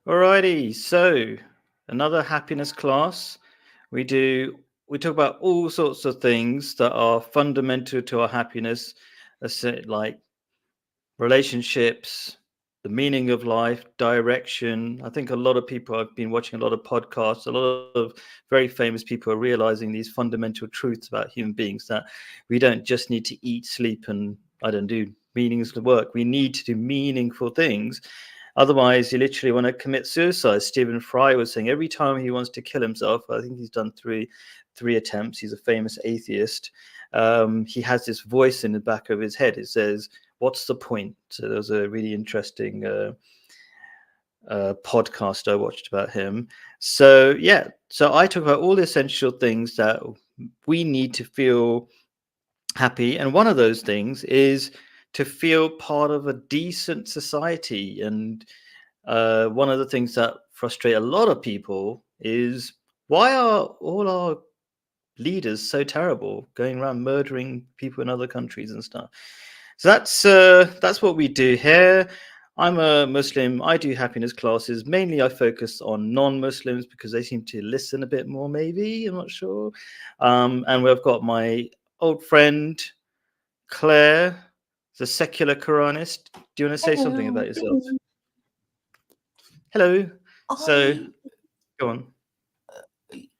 Alrighty, so another happiness class. We do we talk about all sorts of things that are fundamental to our happiness, like relationships, the meaning of life, direction. I think a lot of people I've been watching a lot of podcasts, a lot of very famous people are realizing these fundamental truths about human beings that we don't just need to eat, sleep, and I don't do meaningless work. We need to do meaningful things. Otherwise, you literally want to commit suicide. Stephen Fry was saying every time he wants to kill himself, I think he's done three attempts. He's a famous atheist. He has this voice in the back of his head. It says, "What's the point?" So there was a really interesting podcast I watched about him. So yeah, so I talk about all the essential things that we need to feel happy, and one of those things is to feel part of a decent society. And one of the things that frustrate a lot of people is why are all our leaders so terrible, going around murdering people in other countries and stuff? So that's what we do here. I'm a Muslim. I do happiness classes. Mainly, I focus on non-Muslims because they seem to listen a bit more. Maybe I'm not sure. And we've got my old friend Claire, the secular Quranist. Do you want to say something Hello. about yourself? Hello. So I go on.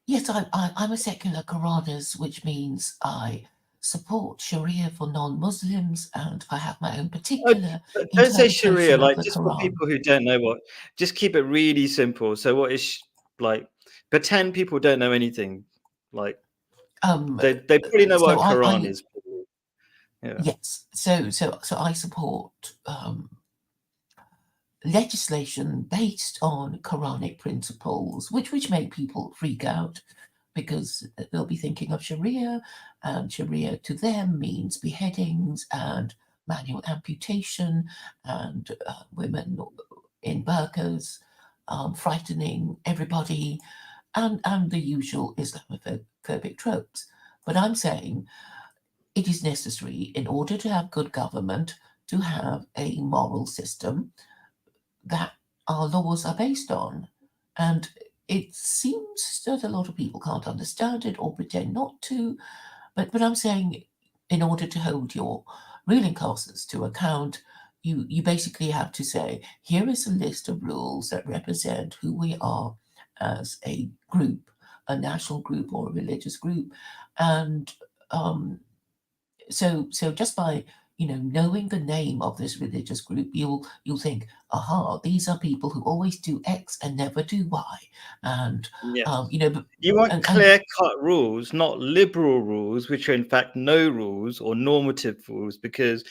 yes, I'm a secular Quranist, which means I support Sharia for non-Muslims, and I have my own Oh, particular don't say Sharia. interpretation of Like the just for Quran. people who don't know what, just keep it really simple. So what is like? Pretend people don't know anything. Like Um, they probably know what so a Quran is. Yeah. yes, so I support legislation based on Quranic principles, which make people freak out because they'll be thinking of Sharia, and Sharia to them means beheadings and manual amputation and women in burqas, frightening everybody, and the usual Islamophobic tropes. But I'm saying it is necessary in order to have good government to have a moral system that our laws are based on. And it seems that a lot of people can't understand it or pretend not to. But I'm saying, in order to hold your ruling classes to account, you basically have to say, here is a list of rules that represent who we are as a group, a national group or a religious group. And um, so just by knowing the name of this religious group, you'll think, aha, these are people who always do X and never do Y, and Yes. you know, but- You want and clear-cut rules, not liberal rules, which are in fact no rules or normative rules, because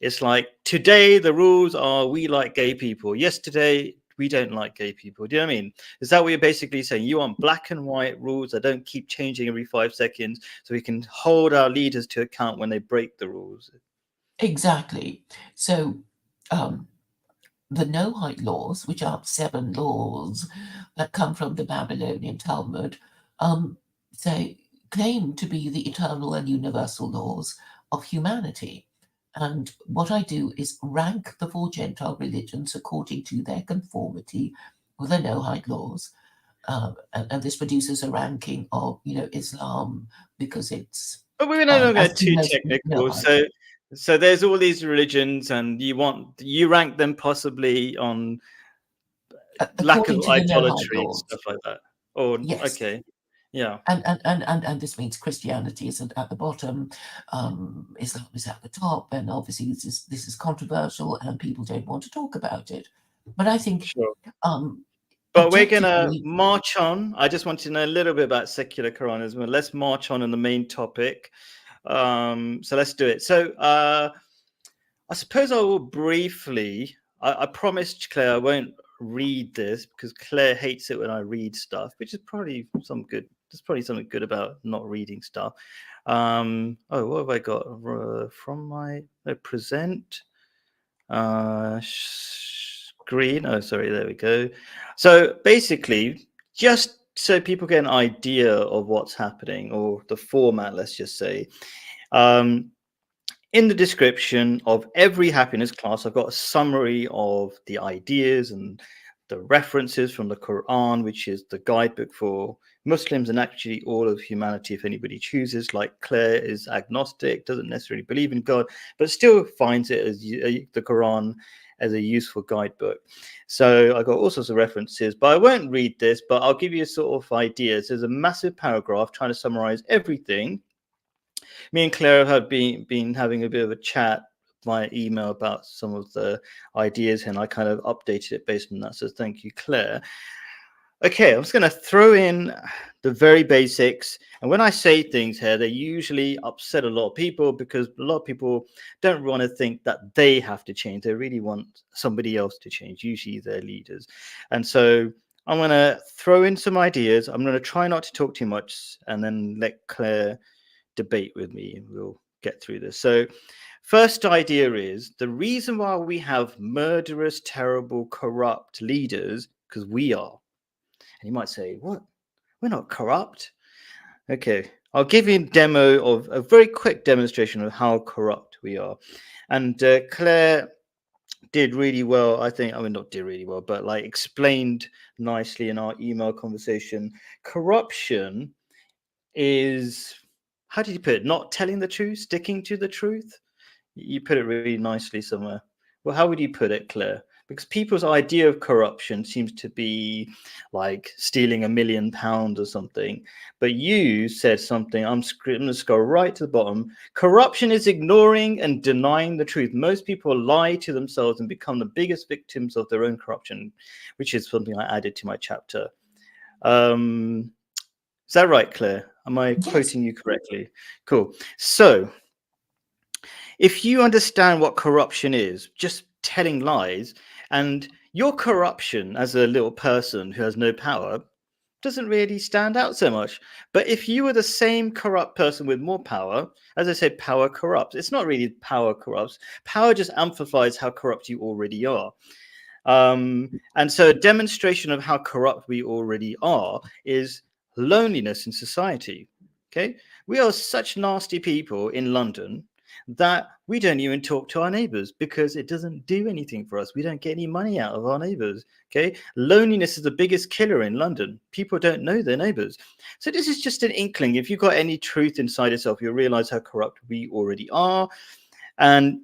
it's like today the rules are we like gay people. Yesterday we don't like gay people. Do you know what I mean? Is that what you're basically saying? You want black and white rules that don't keep changing every 5 seconds so we can hold our leaders to account when they break the rules. exactly. So um, the Noahide laws, which are 7 laws that come from the Babylonian Talmud, um, they claim to be the eternal and universal laws of humanity. And what I do is rank the 4 Gentile religions according to their conformity with the Noahide laws. And this produces a ranking of, Islam because it's But we're not going to as get the too most technical. Noahide. So there's all these religions, and you rank them possibly on lack of According to the Noahide idolatry and laws, stuff like that. Or yes. okay, yeah, And this means Christianity is at the bottom, Islam is at the top, and obviously this is controversial, and people don't want to talk about it. But I think sure. um, But we're gonna objectively, march on. I just want to know a little bit about secular Quranism. Let's march on the main topic. So let's do it. So I suppose I will briefly. I promised Claire I won't read this because Claire hates it when I read stuff, which is probably some good. There's probably something good about not reading stuff. Oh, what have I got from my present? Screen. Oh, sorry. There we go. So basically, just so people get an idea of what's happening or the format, let's just say. Um, in the description of every happiness class, I've got a summary of the ideas and the references from the Quran, which is the guidebook for Muslims and actually all of humanity, if anybody chooses. Like Claire is agnostic, doesn't necessarily believe in God, but still finds it as the Quran as a useful guidebook. So I got all sorts of references, but I won't read this, but I'll give you sort of ideas. There's a massive paragraph trying to summarize everything. Me and Claire have been having a bit of a chat via email about some of the ideas, and I kind of updated it based on that. So thank you, Claire. Okay, I'm just going to throw in the very basics. And when I say things here, they usually upset a lot of people because a lot of people don't want to think that they have to change. They really want somebody else to change, usually their leaders. And so I'm going to throw in some ideas. I'm going to try not to talk too much and then let Claire debate with me and we'll get through this. So first idea is the reason why we have murderous, terrible, corrupt leaders, because we are. And you might say, what? We're not corrupt. Okay, I'll give you a demo of a very quick demonstration of how corrupt we are. And Claire did really well, I think. I mean, not did really well, but like explained nicely in our email conversation. Corruption is, how did you put it? Not telling the truth, sticking to the truth. You put it really nicely somewhere. Well, how would you put it, Claire? Because people's idea of corruption seems to be like stealing £1 million or something. But you said something, I'm going to scroll right to the bottom. Corruption is ignoring and denying the truth. Most people lie to themselves and become the biggest victims of their own corruption, which is something I added to my chapter. Is that right, Claire? Am I quoting you correctly? Cool. So if you understand what corruption is, just telling lies, and your corruption as a little person who has no power doesn't really stand out so much. But if you were the same corrupt person with more power, as I said, power corrupts. It's not really power corrupts. Power just amplifies how corrupt you already are. And so a demonstration of how corrupt we already are is loneliness in society. Okay, we are such nasty people in London that we don't even talk to our neighbors because it doesn't do anything for us. We don't get any money out of our neighbors. Okay, loneliness is the biggest killer in London. People don't know their neighbors. So this is just an inkling. If you've got any truth inside yourself, you'll realize how corrupt we already are. And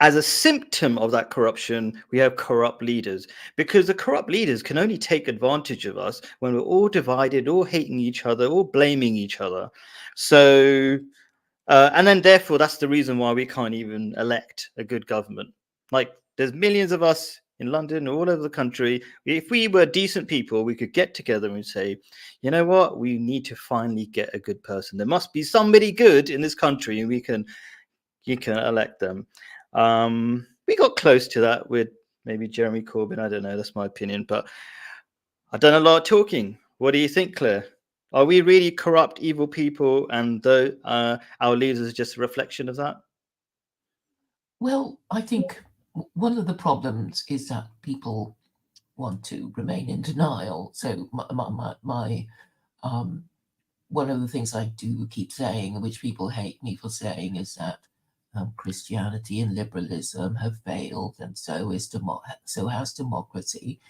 as a symptom of that corruption, we have corrupt leaders, because the corrupt leaders can only take advantage of us when we're all divided, all hating each other, all blaming each other. So, and then therefore, that's the reason why we can't even elect a good government. Like, there's millions of us in London, all over the country. If we were decent people, we could get together and say, you know what, we need to finally get a good person. There must be somebody good in this country, and you can elect them. We got close to that with maybe Jeremy Corbyn. I don't know. That's my opinion, but I've done a lot of talking. What do you think, Claire? Are we really corrupt, evil people, and our leaders are just a reflection of that? Well, I think one of the problems is that people want to remain in denial. So one of the things I do keep saying, which people hate me for saying, is that Christianity and liberalism have failed, and so has democracy.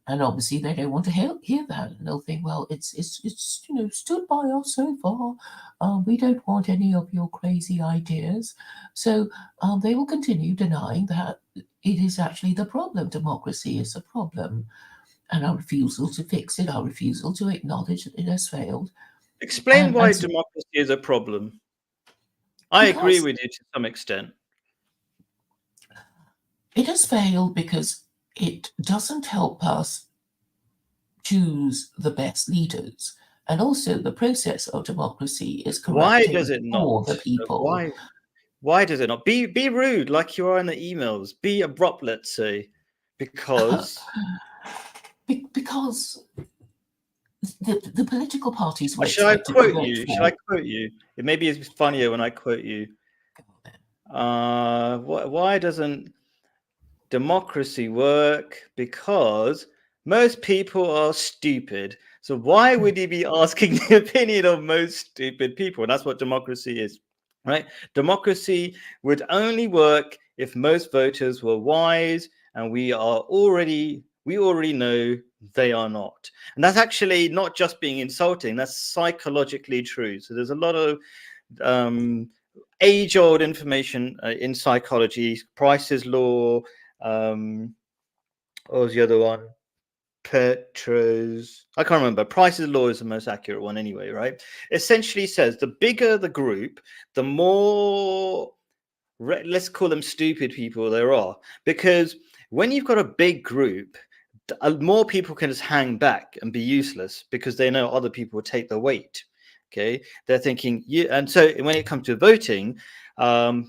And obviously, they don't want to hear that, and they'll think, well, it's stood by us so far. We don't want any of your crazy ideas. So they will continue denying that it is actually the problem. Democracy is a problem, and our refusal to fix it, our refusal to acknowledge that it has failed. Explain why democracy is a problem. I agree with you to some extent. It has failed because it doesn't help us choose the best leaders. And also the process of democracy is corrupting Why does it not? all the people. Why does it not? Be rude like you are in the emails. Be abrupt, let's say. Because the political parties were Should I quote you? Should I quote you? It maybe it's funnier when I quote you. Why doesn't democracy work? Because most people are stupid. So why would he be asking the opinion of most stupid people? And that's what democracy is, right? Democracy would only work if most voters were wise, and we we already know they are not. And that's actually not just being insulting, that's psychologically true. So there's a lot of age-old information in psychology. Price's law, what was the other one? Petro's, I can't remember. Price's law is the most accurate one anyway, right? Essentially says the bigger the group, the more, let's call them stupid people there are. Because when you've got a big group, more people can just hang back and be useless because they know other people will take the weight. Okay, they're thinking, yeah. And so when it comes to voting,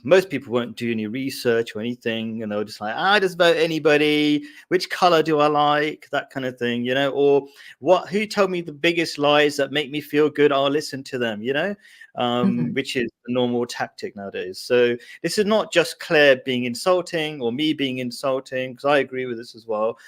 most people won't do any research or anything, and they'll just like, I just vote anybody. Which color do I like? That kind of thing, you know. Or who told me the biggest lies that make me feel good? I'll listen to them, you know. Which is the normal tactic nowadays. So this is not just Claire being insulting or me being insulting, because I agree with this as well.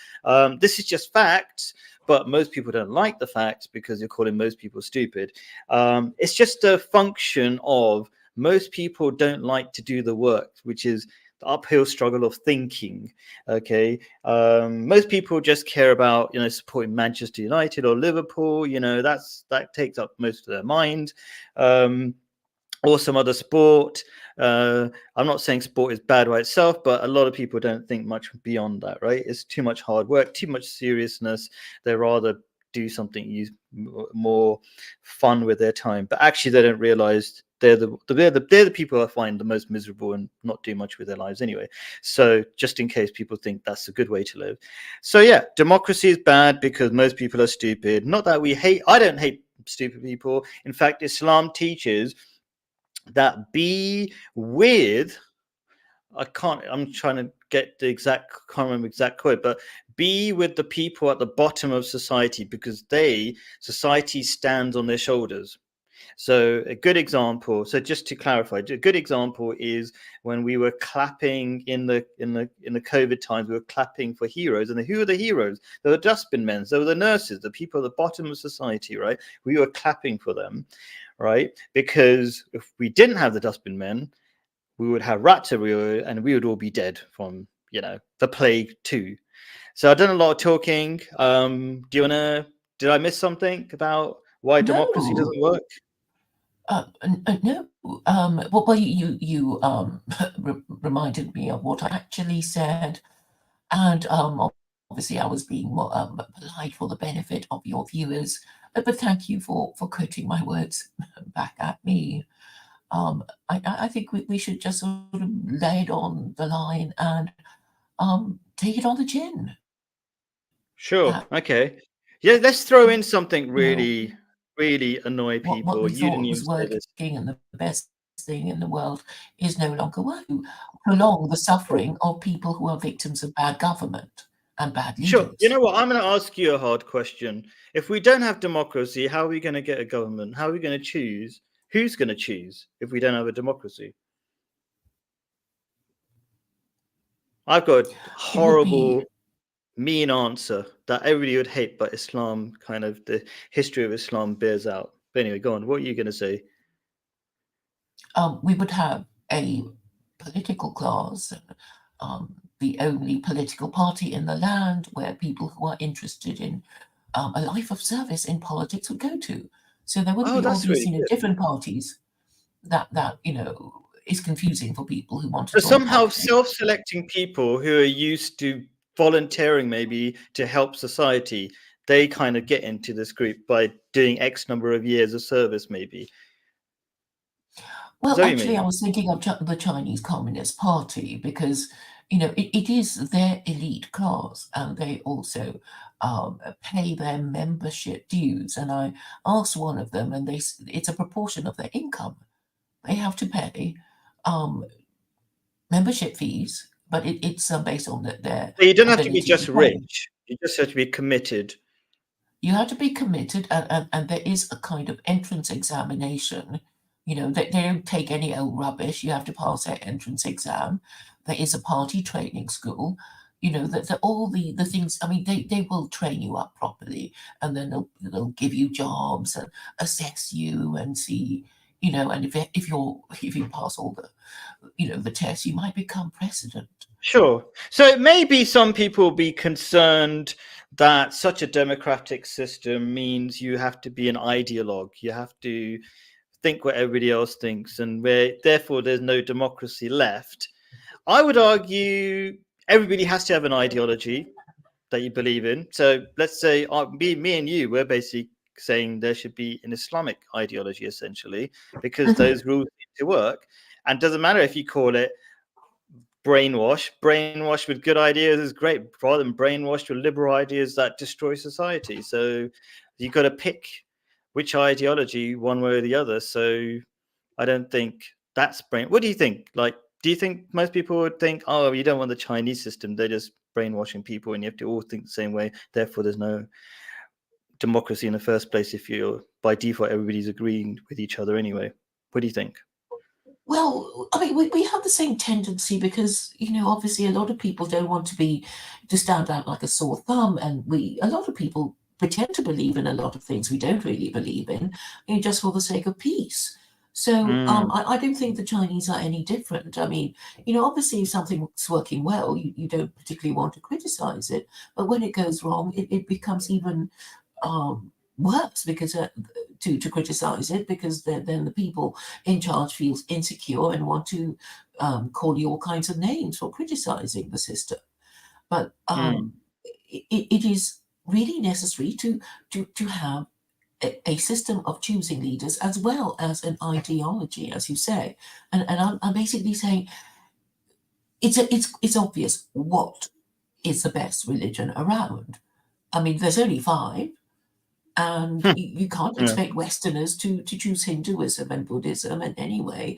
This is just facts. But most people don't like the facts because you're calling most people stupid. It's just a function of most people don't like to do the work, which is the uphill struggle of thinking. Okay, most people just care about, you know, supporting Manchester United or Liverpool. You know, that takes up most of their mind. Or some other sport. I'm not saying sport is bad by itself, but a lot of people don't think much beyond that, right? It's too much hard work, too much seriousness. They rather do something more fun with their time, but actually they don't realize they're the people I find the most miserable and not do much with their lives anyway. So just in case people think that's a good way to live. So yeah, democracy is bad because most people are stupid. Not that I don't hate stupid people. In fact, Islam teaches that be with, I'm trying to get the exact, can't remember exact quote, but be with the people at the bottom of society because society stands on their shoulders. So a good example, so just to clarify, a good example is when we were clapping in the COVID times, we were clapping for heroes. And who are the heroes? They were the dustbin men, they were the nurses, the people at the bottom of society, right? We were clapping for them, right? Because if we didn't have the dustbin men, we would have Ratatouille and we would all be dead from, you know, the plague too. So I've done a lot of talking. Did I miss something about why democracy doesn't work? No. Well, you reminded me of what I actually said, and obviously I was being more polite for the benefit of your viewers. But thank you for quoting my words back at me. I think we should just sort of lay it on the line and take it on the chin. Sure. Okay. Yeah, let's throw in something You know, really, really annoy what people. we You didn't thought even was say this. working and the best thing in the world is no longer working. Prolong the suffering of people who are victims of bad government and bad Sure. You leaders. know what? I'm going to ask you a hard question. If we don't have democracy, how are we going to get a government? How are we going to choose? Who's going to choose if we don't have a democracy? I've got a It would be horrible, mean answer that everybody would hate, but Islam, kind of the history of Islam bears out. But anyway, go on. What are you going to say? we would have a political class, the only political party in the land where people who are interested in a life of service in politics would go to. So there wouldn't Oh, be all that's these, really good. different parties that is confusing for people who want to So join somehow politics. self-selecting people who are used to volunteering maybe to help society, they kind of get into this group by doing X number of years of service, maybe. Is Well, that what you actually, I mean? was thinking of the Chinese Communist Party because, it is their elite class and they also pay their membership dues. And I asked one of them, and it's a proportion of their income. They have to pay um, membership fees, but it's based on their So you don't have to be ability to just pay. rich. You just have to be committed. You have to be committed, and there is a kind of entrance examination. They don't take any old rubbish. You have to pass that entrance exam. There is a party training school. That all the things. I mean, they will train you up properly, and then they'll give you jobs and assess you and see and if you pass all the tests, you might become president. Sure. So maybe some people will be concerned that such a democratic system means you have to be an ideologue. You have to think what everybody else thinks, and therefore there's no democracy left. I would argue everybody has to have an ideology that you believe in. So let's say me and you, we're basically saying there should be an Islamic ideology, essentially, because those rules need to work. And it doesn't matter if you call it brainwash with good ideas is great, rather than brainwash with liberal ideas that destroy society. So you've got to pick which ideology, one way or the other. So I don't think that's what do you think? Like, do you think most people would think, oh, you don't want the Chinese system, they're just brainwashing people and you have to all think the same way, therefore there's no democracy in the first place if you're by default everybody's agreeing with each other anyway? What do you think? Well, I mean, we have the same tendency because, obviously a lot of people don't want to stand out like a sore thumb. And a lot of people pretend to believe in a lot of things we don't really believe in, just for the sake of peace. So I don't think the Chinese are any different. I mean, obviously if something's working well, you don't particularly want to criticize it. But when it goes wrong, it becomes even worse because to criticize it, because then the people in charge feels insecure and want to call you all kinds of names for criticizing the system. But it is really necessary to have a system of choosing leaders as well as an ideology, as you say. And I'm basically saying it's obvious what is the best religion around. I mean, there's only 5. And you can't expect Westerners to choose Hinduism and Buddhism. And anyway,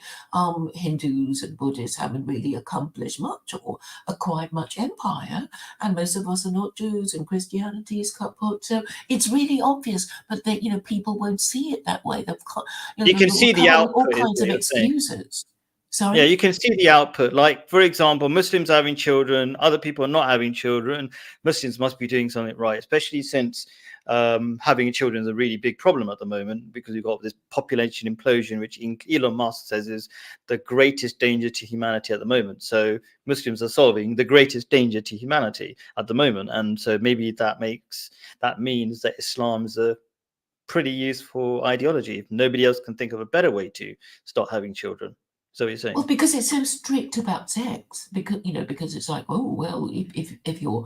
Hindus and Buddhists haven't really accomplished much or acquired much empire. And most of us are not Jews, and Christianity is kaput. So it's really obvious, but people won't see it that way. You can see the output. All kinds of excuses. Sorry? Yeah, you can see the output. Like, for example, Muslims are having children, other people are not having children. Muslims must be doing something right, especially since having children is a really big problem at the moment, because we've got this population implosion, which Elon Musk says is the greatest danger to humanity at the moment. So Muslims are solving the greatest danger to humanity at the moment. And so maybe that means that Islam is a pretty useful ideology. If nobody else can think of a better way to start having children. So what you're saying? Well, because it's so strict about sex, because it's like, oh well, if you're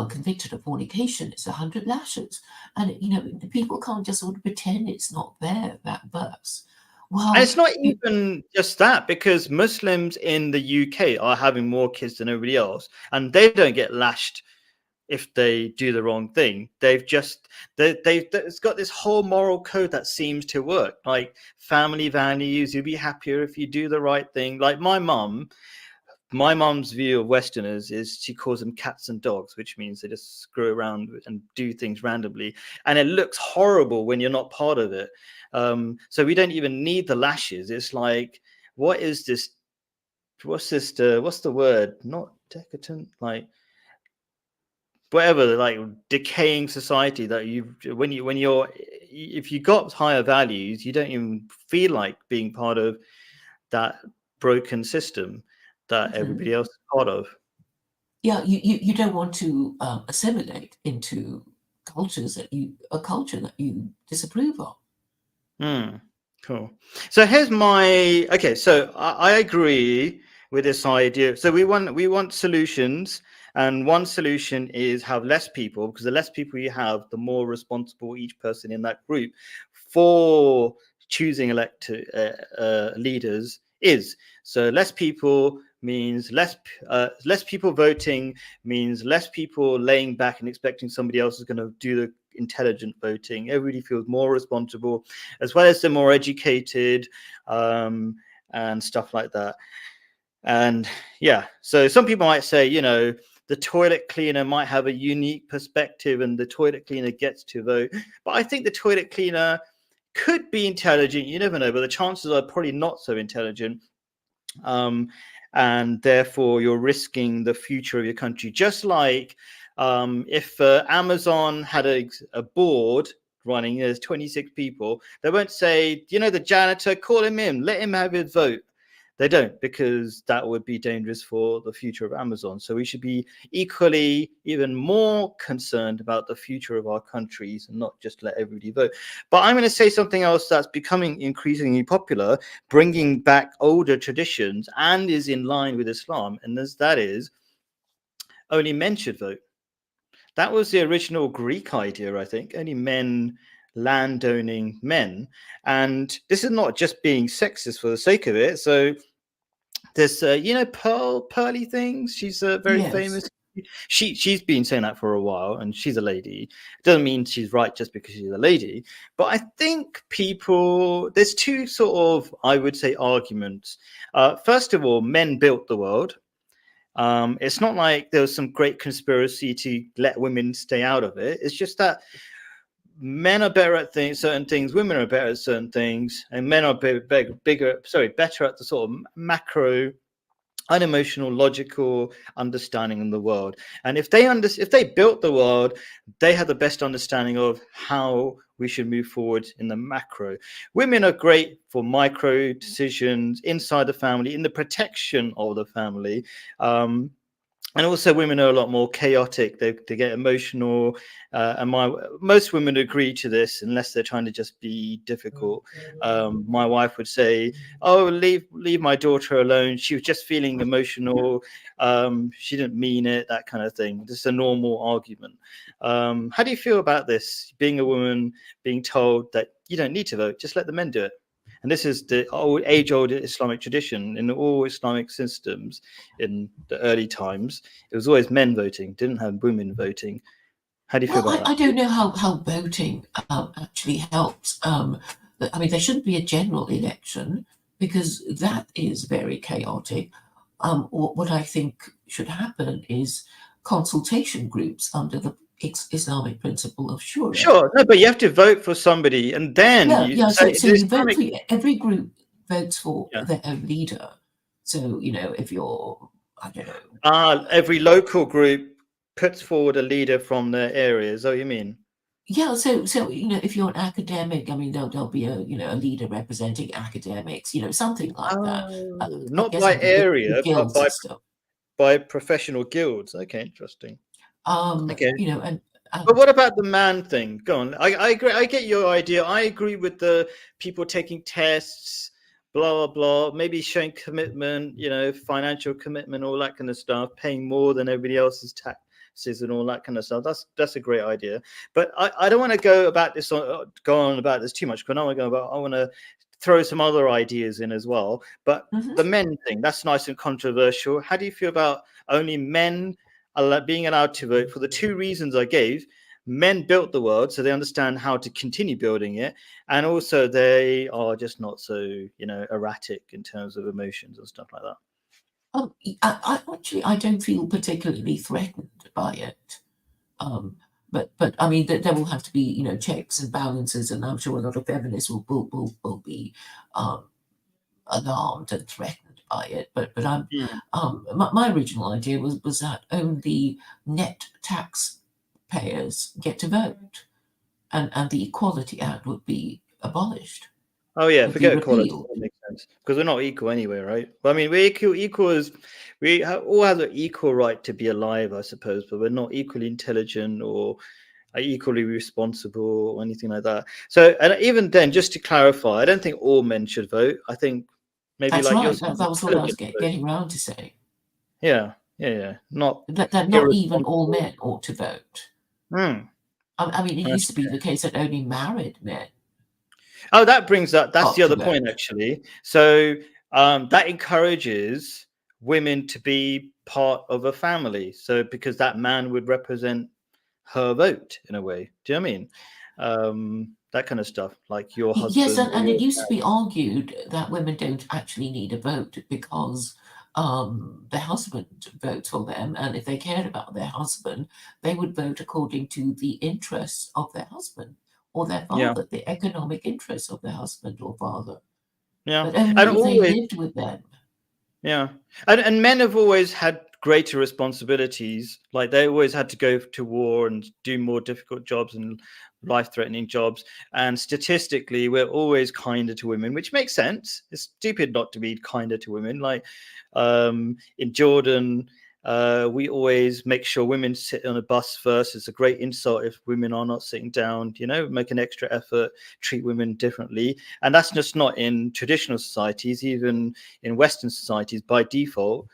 convicted of fornication, it's 100 lashes, and people can't just sort of pretend it's not there, that verse. Well, and it's not even just that, because Muslims in the UK are having more kids than everybody else, and they don't get lashed if they do the wrong thing. It's got this whole moral code that seems to work, like family values. You'll be happier if you do the right thing. Like my mom's view of Westerners is she calls them cats and dogs, which means they just screw around and do things randomly, and it looks horrible when you're not part of it. So we don't even need the lashes. It's like, what's the word? Not decadent, like whatever, like decaying society that if you got higher values, you don't even feel like being part of that broken system that everybody else is part of. Yeah, you don't want to assimilate into a culture that you disapprove of. Cool. So here's so I agree with this idea. So we want solutions, and one solution is have less people, because the less people you have, the more responsible each person in that group for choosing leaders is. So less people means less people voting, means less people laying back and expecting somebody else is going to do the intelligent voting. Everybody feels more responsible, as well as they're more educated, and stuff like that. And yeah, so some people might say, the toilet cleaner might have a unique perspective and the toilet cleaner gets to vote. But I think the toilet cleaner could be intelligent. You never know, but the chances are probably not so intelligent. And therefore you're risking the future of your country. Just like if Amazon had a board running, there's 26 people. They won't say, the janitor, call him in, let him have his vote. They don't, because that would be dangerous for the future of Amazon. So we should be equally, even more concerned about the future of our countries and not just let everybody vote. But I'm going to say something else that's becoming increasingly popular, bringing back older traditions and is in line with Islam. And that is only men should vote. That was the original Greek idea, I think. Only men, landowning men. And this is not just being sexist for the sake of it. So there's, Pearly Things. She's very Yes. famous. She's been saying that for a while, and she's a lady. Doesn't mean she's right just because she's a lady. But I think there's two sort of, I would say, arguments. First of all, men built the world. It's not like there was some great conspiracy to let women stay out of it. It's just that men are better at certain things, women are better at certain things, and men are better at the sort of macro, unemotional, logical understanding of the world. And if they built the world, they have the best understanding of how we should move forward in the macro. Women are great for micro decisions inside the family, in the protection of the family. And also women are a lot more chaotic. They get emotional. And most women agree to this, unless they're trying to just be difficult. My wife would say, "Oh, leave my daughter alone. She was just feeling emotional. She didn't mean it," that kind of thing. This is a normal argument. How do you feel about this? Being a woman, being told that you don't need to vote, just let the men do it. And this is the age-old Islamic tradition. In all Islamic systems in the early times, it was always men voting, didn't have women voting. How do you feel about that? I don't know how voting actually helps. There shouldn't be a general election, because that is very chaotic. What I think should happen is consultation groups under the Islamic principle of shura. Sure, no, but you have to vote for somebody, and then so you vote for, every group votes for their own leader. So if you're, I don't know, every local group puts forward a leader from their area. Is that what you mean? Yeah, so if you're an academic, there'll be a leader representing academics, something like that. Not by area, but by professional guilds. Okay, interesting. Okay. But what about the man thing? Go on. I agree. I get your idea. I agree with the people taking tests, blah, blah, blah, maybe showing commitment, financial commitment, all that kind of stuff, paying more than everybody else's taxes and all that kind of stuff. That's a great idea. But I don't want to go on about this too much, because I want to throw some other ideas in as well. But the men thing, that's nice and controversial. How do you feel about only men being allowed to vote for the two reasons I gave? Men built the world, so they understand how to continue building it, and also they are just not so erratic in terms of emotions and stuff like that. I don't feel particularly threatened by it. But there will have to be checks and balances, and I'm sure a lot of feminists will be alarmed and threatened by it. But my original idea was that only net taxpayers get to vote, and the Equality Act would be abolished. Oh yeah, forget equality. That makes sense, because we're not equal anyway, right? Well, we're equal as we all have an equal right to be alive, I suppose, but we're not equally intelligent or equally responsible or anything like that. So, and even then, just to clarify, I don't think all men should vote. I think maybe that's like right. That was what I was getting around to say. Yeah. Not that not even all men ought to vote. It used to be the case that only married men. Oh, that's the other point, actually. So that encourages women to be part of a family. So because that man would represent her vote in a way. Do you know what I mean? That kind of stuff, like your husband. Yes, and it used to be argued that women don't actually need a vote because their husband votes for them, and if they cared about their husband, they would vote according to the interests of their husband or their father, the economic interests of their husband or father. Yeah, but only if they lived with them. Yeah, and men have always had greater responsibilities. Like they always had to go to war and do more difficult jobs and life-threatening jobs. And statistically, we're always kinder to women, which makes sense. It's stupid not to be kinder to women. Like in Jordan, we always make sure women sit on a bus first. It's a great insult if women are not sitting down, make an extra effort, treat women differently. And that's just not in traditional societies, even in Western societies by default.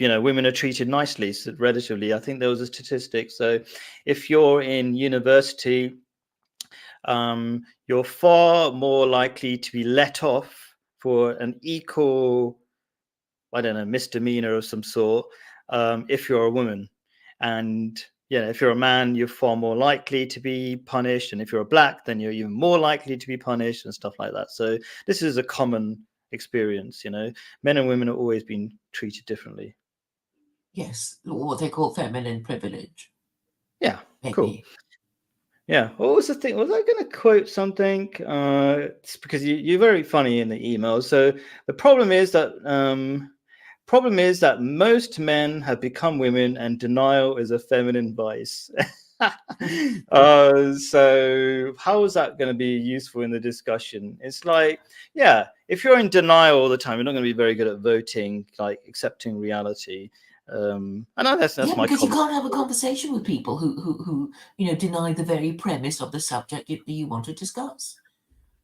Women are treated nicely, so relatively. I think there was a statistic. So if you're in university, you're far more likely to be let off for an equal, I don't know, misdemeanor of some sort, if you're a woman. And if you're a man, you're far more likely to be punished. And if you're a black, then you're even more likely to be punished and stuff like that. So this is a common experience. Men and women have always been treated differently. Yes, what they call feminine privilege. Yeah, maybe. Cool. Yeah, what was the thing? Was I going to quote something? It's because you're very funny in the email. So the problem is that most men have become women, and denial is a feminine vice. So how is that going to be useful in the discussion? It's like, yeah, if you're in denial all the time, you're not going to be very good at voting, like accepting reality. I know that's my because comment. you can't have a conversation with people who deny the very premise of the subject you want to discuss.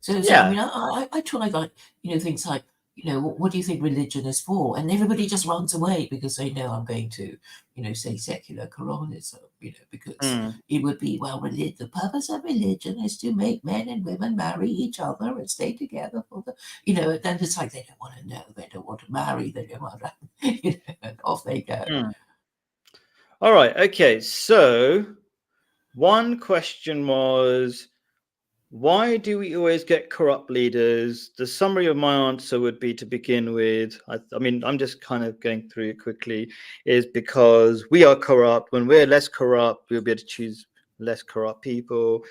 So I mean, I try like things like what do you think religion is for, and everybody just runs away because they know I'm going to say secular Quranism, because it would be, well, the purpose of religion is to make men and women marry each other and stay together for the then it's like they don't want to know, they don't want to marry, they don't want to and off they go. All right, okay, so one question was, why do we always get corrupt leaders? The summary of my answer would be, to begin with, I mean, I'm just kind of going through it quickly, is because we are corrupt. When we're less corrupt, we'll be able to choose less corrupt people.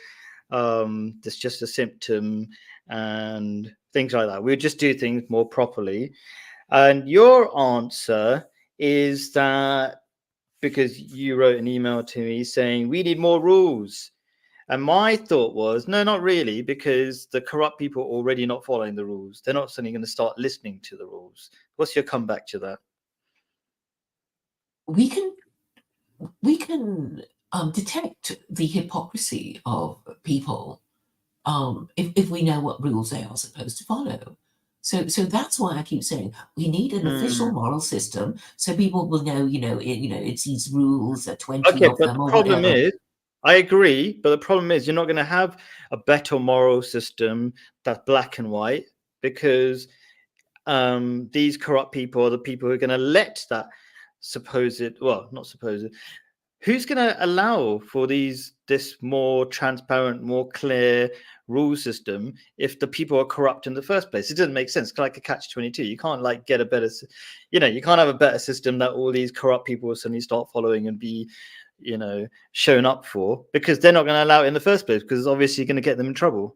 That's just a symptom and things like that. We'll just do things more properly. And your answer is that because you wrote an email to me saying we need more rules. And my thought was, no, not really, because the corrupt people are already not following the rules. They're not suddenly going to start listening to the rules. What's your comeback to that? We can detect the hypocrisy of people if we know what rules they are supposed to follow. So that's why I keep saying we need an official moral system, so people will know, it's these rules, 20 of them or problem whatever. Is, I agree, but the problem is you're not going to have a better moral system that's black and white, because these corrupt people are the people who are going to let that who's going to allow for this more transparent, more clear rule system if the people are corrupt in the first place? It doesn't make sense. It's like a catch-22. You can't get a better, you can't have a better system that all these corrupt people will suddenly start following and be, shown up for, because they're not going to allow it in the first place, because it's obviously going to get them in trouble.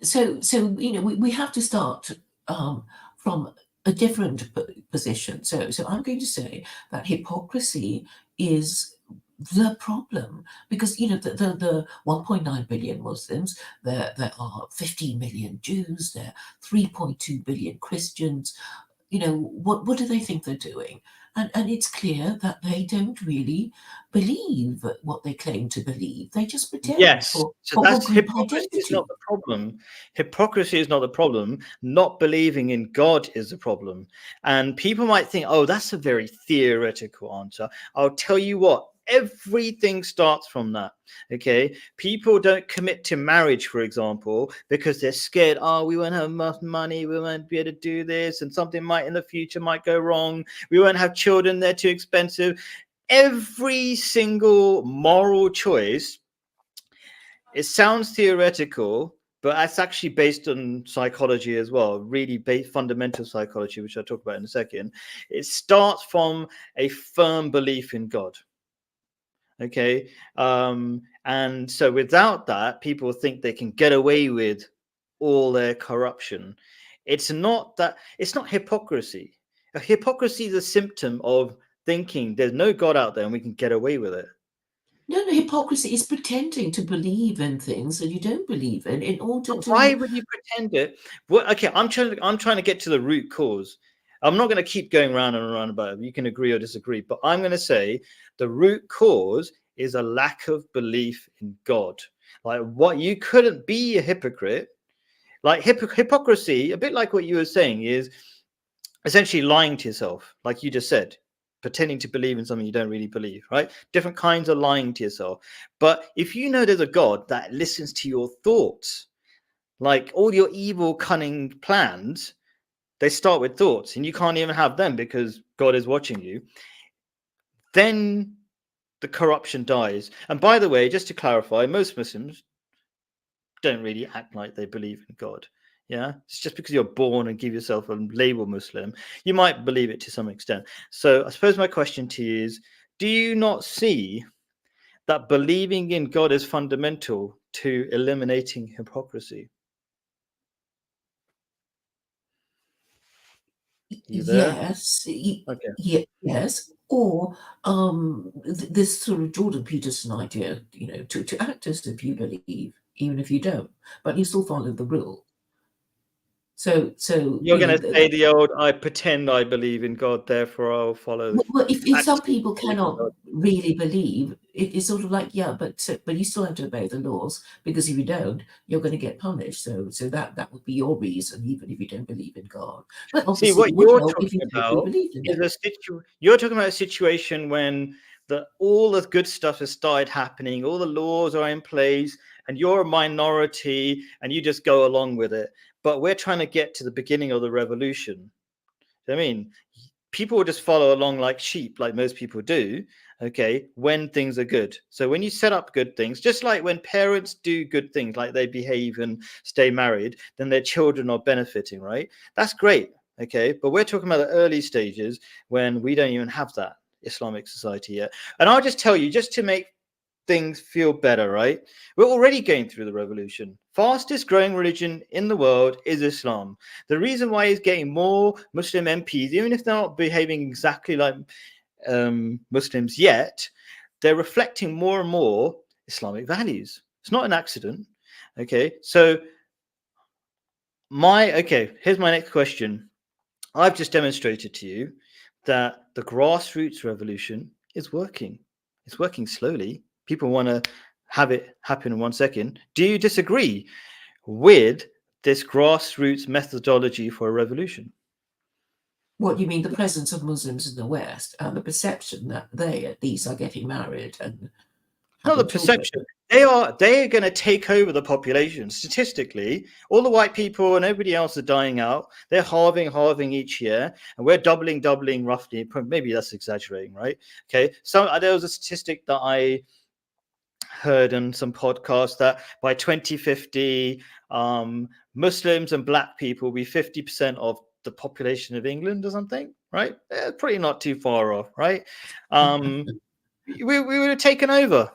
So we have to start from a different position. So I'm going to say that hypocrisy is the problem, because the 1.9 billion Muslims, there are 15 million Jews, there are 3.2 billion Christians. What do they think they're doing? And it's clear that they don't really believe what they claim to believe. They just pretend. Yes, so that's hypocrisy is not the problem. Hypocrisy is not the problem. Not believing in God is the problem. And people might think, oh, that's a very theoretical answer. I'll tell you what, everything starts from that. Okay, people don't commit to marriage, for example, because they're scared. Oh, we won't have enough money, we won't be able to do this, and something might in the future might go wrong. We won't have children, they're too expensive. Every single moral choice, it sounds theoretical, but that's actually based on psychology as well, really fundamental psychology, which I'll talk about in a second. It starts from a firm belief in God. Okay. And so without that, people think they can get away with all their corruption. It's not hypocrisy. Hypocrisy is a symptom of thinking there's no God out there and we can get away with it. No, hypocrisy is pretending to believe in things that you don't believe in order to. Why would you pretend it? Well, okay, I'm trying to get to the root cause. I'm not going to keep going round and around about it. You can agree or disagree, but I'm going to say the root cause is a lack of belief in God. Like, what you couldn't be a hypocrite. Like hypocrisy, a bit like what you were saying, is essentially lying to yourself, like you just said, pretending to believe in something you don't really believe, right? Different kinds of lying to yourself. But if you know there's a God that listens to your thoughts, like all your evil, cunning plans, they start with thoughts, and you can't even have them because God is watching you, then the corruption dies. And by the way, just to clarify, most Muslims don't really act like they believe in God. Yeah, it's just because you're born and give yourself a label Muslim, you might believe it to some extent. So I suppose my question to you is, do you not see that believing in God is fundamental to eliminating hypocrisy? You there? Yes, Okay. yes, or this sort of Jordan Peterson idea, to act as if you believe, even if you don't, but you still follow the rule. So You're going to say the old, I pretend I believe in God, therefore I'll follow. Well, if some people cannot really believe, it's sort of like, yeah, but you still have to obey the laws, because if you don't, you're going to get punished. So that would be your reason, even if you don't believe in God. But obviously, see, what it would you're help if you talking totally about believed in is it. you're talking about a situation when all the good stuff has started happening, all the laws are in place, and you're a minority, and you just go along with it. But we're trying to get to the beginning of the revolution. I mean, people will just follow along like sheep, like most people do, okay, when things are good. So when you set up good things, just like when parents do good things, like they behave and stay married, then their children are benefiting, right? That's great, okay? But we're talking about the early stages when we don't even have that Islamic society yet. And I'll just tell you, just to make things feel better, right? We're already going through the revolution. Fastest growing religion in the world is Islam. The reason why it's getting more Muslim MPs, even if they're not behaving exactly like Muslims yet, they're reflecting more and more Islamic values. It's not an accident. Okay, so here's my next question. I've just demonstrated to you that the grassroots revolution is working. It's working slowly. People want to have it happen in 1 second. Do you disagree with this grassroots methodology for a revolution? What you mean, the presence of Muslims in the West and the perception that they at least are getting married and Not the having children? perception. They are going to take over the population. Statistically, all the white people and everybody else are dying out. They're halving each year, and we're doubling roughly. Maybe that's exaggerating, right? Okay. So there was a statistic that I heard on some podcast that by 2050, Muslims and black people will be 50% of the population of England or something, right? Pretty not too far off, right? We would have taken over.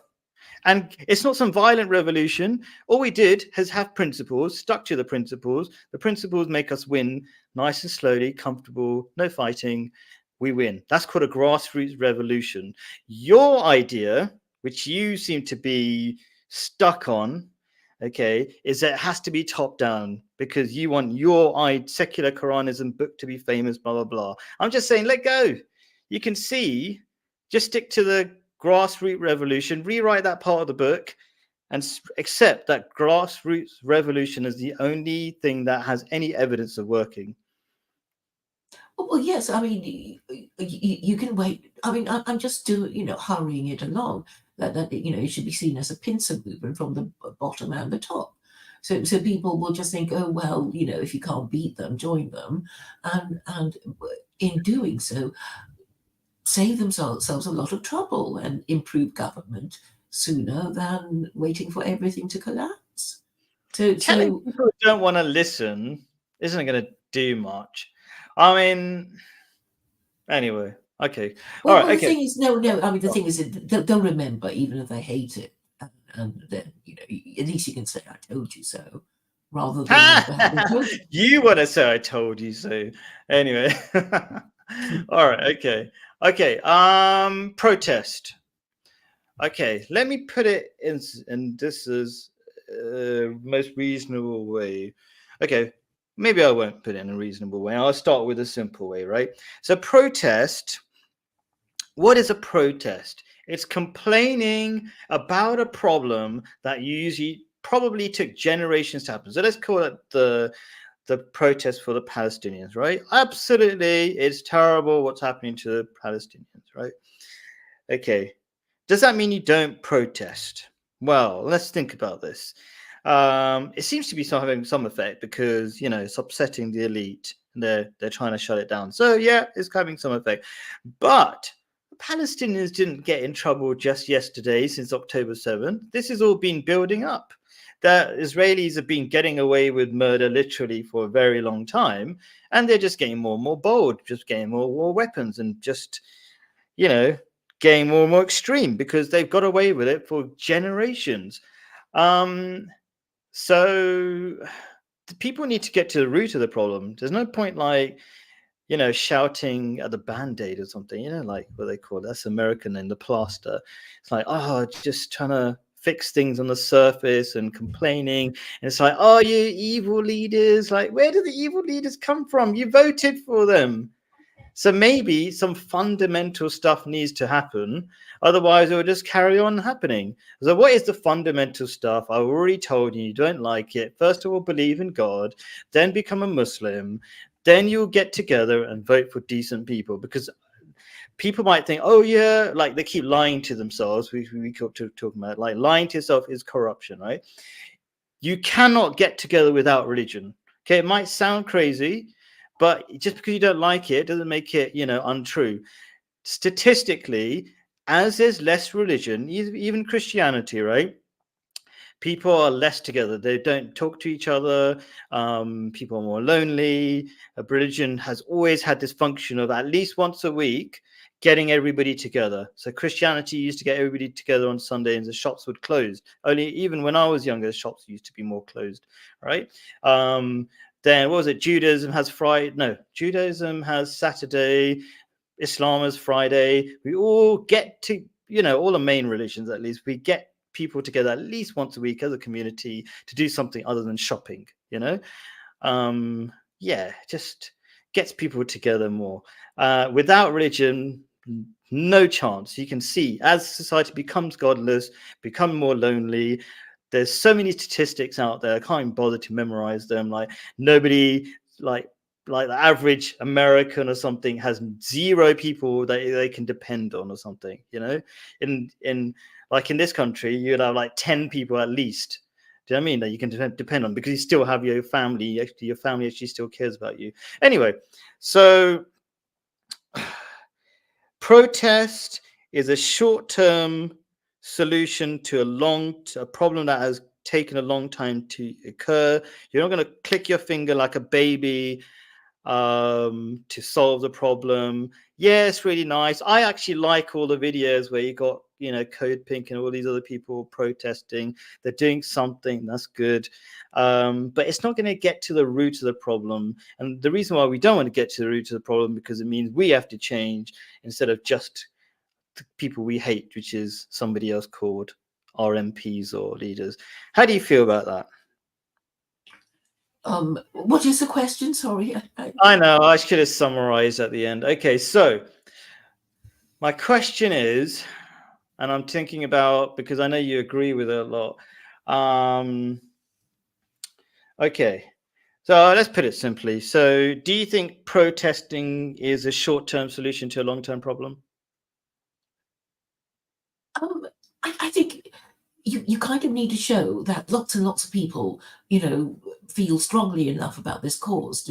And it's not some violent revolution. All we did is have principles, stuck to the principles. The principles make us win nice and slowly, comfortable, no fighting. We win. That's called a grassroots revolution. Your idea, which you seem to be stuck on, okay, is that it has to be top down because you want your secular Quranism book to be famous, blah, blah, blah. I'm just saying, let go. You can see, just stick to the grassroots revolution, rewrite that part of the book, and accept that grassroots revolution is the only thing that has any evidence of working. Well, yes. I mean, you can wait. I mean, I'm just hurrying it along. That it should be seen as a pincer movement from the bottom and the top. So people will just think, oh well, if you can't beat them, join them, and in doing so, save themselves a lot of trouble and improve government sooner than waiting for everything to collapse. Telling people who don't want to listen isn't going to do much. I mean, anyway, okay. Well, All right, the thing is, no. I mean, the thing is, they'll remember, even if they hate it, and then at least you can say, "I told you so," rather than never having told you. You want to say, "I told you so." Anyway, All right. Okay. Protest. Okay. Let me put it in this is most reasonable way. Okay. Maybe I won't put it in a reasonable way. I'll start with a simple way, right? So protest. What is a protest? It's complaining about a problem that usually probably took generations to happen. So let's call it the protest for the Palestinians, right? Absolutely, it's terrible what's happening to the Palestinians, right? Okay. Does that mean you don't protest? Well, let's think about this. It seems to be having some effect because it's upsetting the elite. And they're trying to shut it down. So yeah, it's having some effect. But the Palestinians didn't get in trouble just yesterday since October 7th. This has all been building up. The Israelis have been getting away with murder literally for a very long time, and they're just getting more and more bold, just getting more and more weapons, and just getting more and more extreme because they've got away with it for generations. So the people need to get to the root of the problem. There's no point shouting at the band-aid or something, like what they call it. That's American in the plaster. It's like, oh, just trying to fix things on the surface and complaining. And it's like, oh, you evil leaders. Like, where do the evil leaders come from? You voted for them. So maybe some fundamental stuff needs to happen. Otherwise, it will just carry on happening. So what is the fundamental stuff? I've already told you don't like it. First of all, believe in God, then become a Muslim. Then you'll get together and vote for decent people, because people might think, oh yeah, like they keep lying to themselves. We keep talking about like lying to yourself is corruption, right? You cannot get together without religion. Okay, it might sound crazy, but just because you don't like it doesn't make it, untrue. Statistically, as there's less religion, even Christianity, right? People are less together. They don't talk to each other. People are more lonely. Religion has always had this function of at least once a week getting everybody together. So Christianity used to get everybody together on Sunday, and the shops would close. Only even when I was younger, the shops used to be more closed, right? Then what was it? Judaism has Friday. No, Judaism has Saturday. Islam has Friday. We all get to, all the main religions, at least, we get people together at least once a week as a community to do something other than shopping, just gets people together more. Without religion, no chance. You can see as society becomes godless, become more lonely, there's so many statistics out there, I can't even bother to memorize them. Like nobody, like the average American or something has 0 people that they can depend on or something, in like in this country, you'd have like 10 people at least. Do you know what I mean? That you can depend on, because you still have your family. Actually, your family actually still cares about you. Anyway, so protest is a short-term solution to a problem that has taken a long time to occur. You're not going to click your finger like a baby to solve the problem. Yeah, it's really nice. I actually like all the videos where you got, Code Pink and all these other people protesting. They're doing something that's good. But it's not going to get to the root of the problem. And the reason why we don't want to get to the root of the problem, because it means we have to change instead of just the people we hate, which is somebody else called our MPs or leaders. How do you feel about that? What is the question? Sorry. I know, I should have summarized at the end. Okay, so my question is, and I'm thinking about, because I know you agree with it a lot. Okay, so let's put it simply. So do you think protesting is a short-term solution to a long-term problem? I think you kind of need to show that lots and lots of people, feel strongly enough about this cause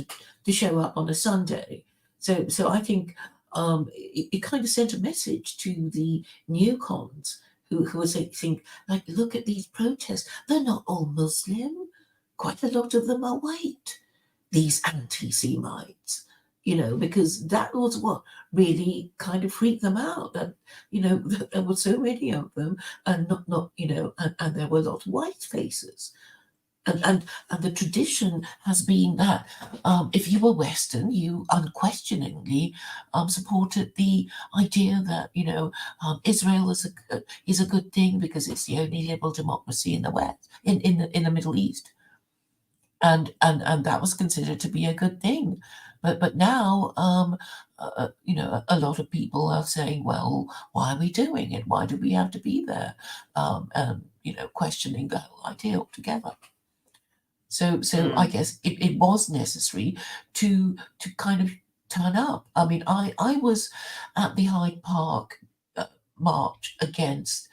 to show up on a Sunday. So I think it kind of sent a message to the neocons who are saying, like, look at these protests. They're not all Muslim. Quite a lot of them are white. These anti-Semites. Because that was what really kind of freaked them out. That, there were so many of them, and not, and there were a lot of white faces. And the tradition has been that if you were Western, you unquestioningly supported the idea that Israel is a good thing because it's the only liberal democracy in the West, in the Middle East, and that was considered to be a good thing. But now, a lot of people are saying, well, why are we doing it? Why do we have to be there? Questioning the whole idea altogether. So I guess it was necessary to kind of turn up. I mean, I was at the Hyde Park march against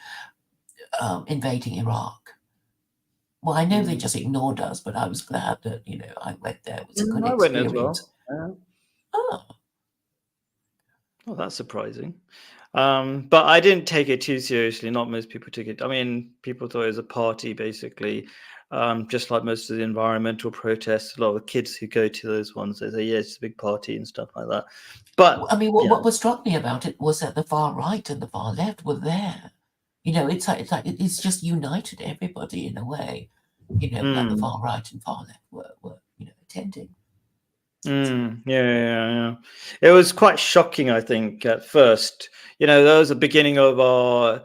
invading Iraq. Well, I know they just ignored us, but I was glad that I went there. It was a good I went as well. experience. Oh, Well, that's surprising. But I didn't take it too seriously. Not most people took it. I mean, people thought it was a party, basically. Just like most of the environmental protests, a lot of kids who go to those ones, they say, yeah, it's a big party and stuff like that. But I mean, what struck me about it was that the far right and the far left were there. It's just united everybody in a way. That the far right and far left were attending. Yeah. It was quite shocking, I think, at first. That was the beginning of our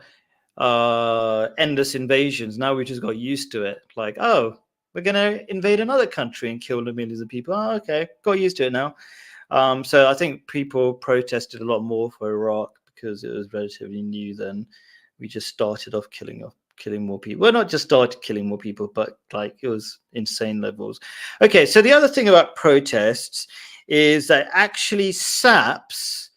endless invasions. Now we just got used to it. Like, oh, we're going to invade another country and kill the millions of people. Oh, okay, got used to it now. So I think people protested a lot more for Iraq because it was relatively new then. We just started off killing more people. Well, not just started killing more people, but like it was insane levels. Okay, so the other thing about protests is that it actually saps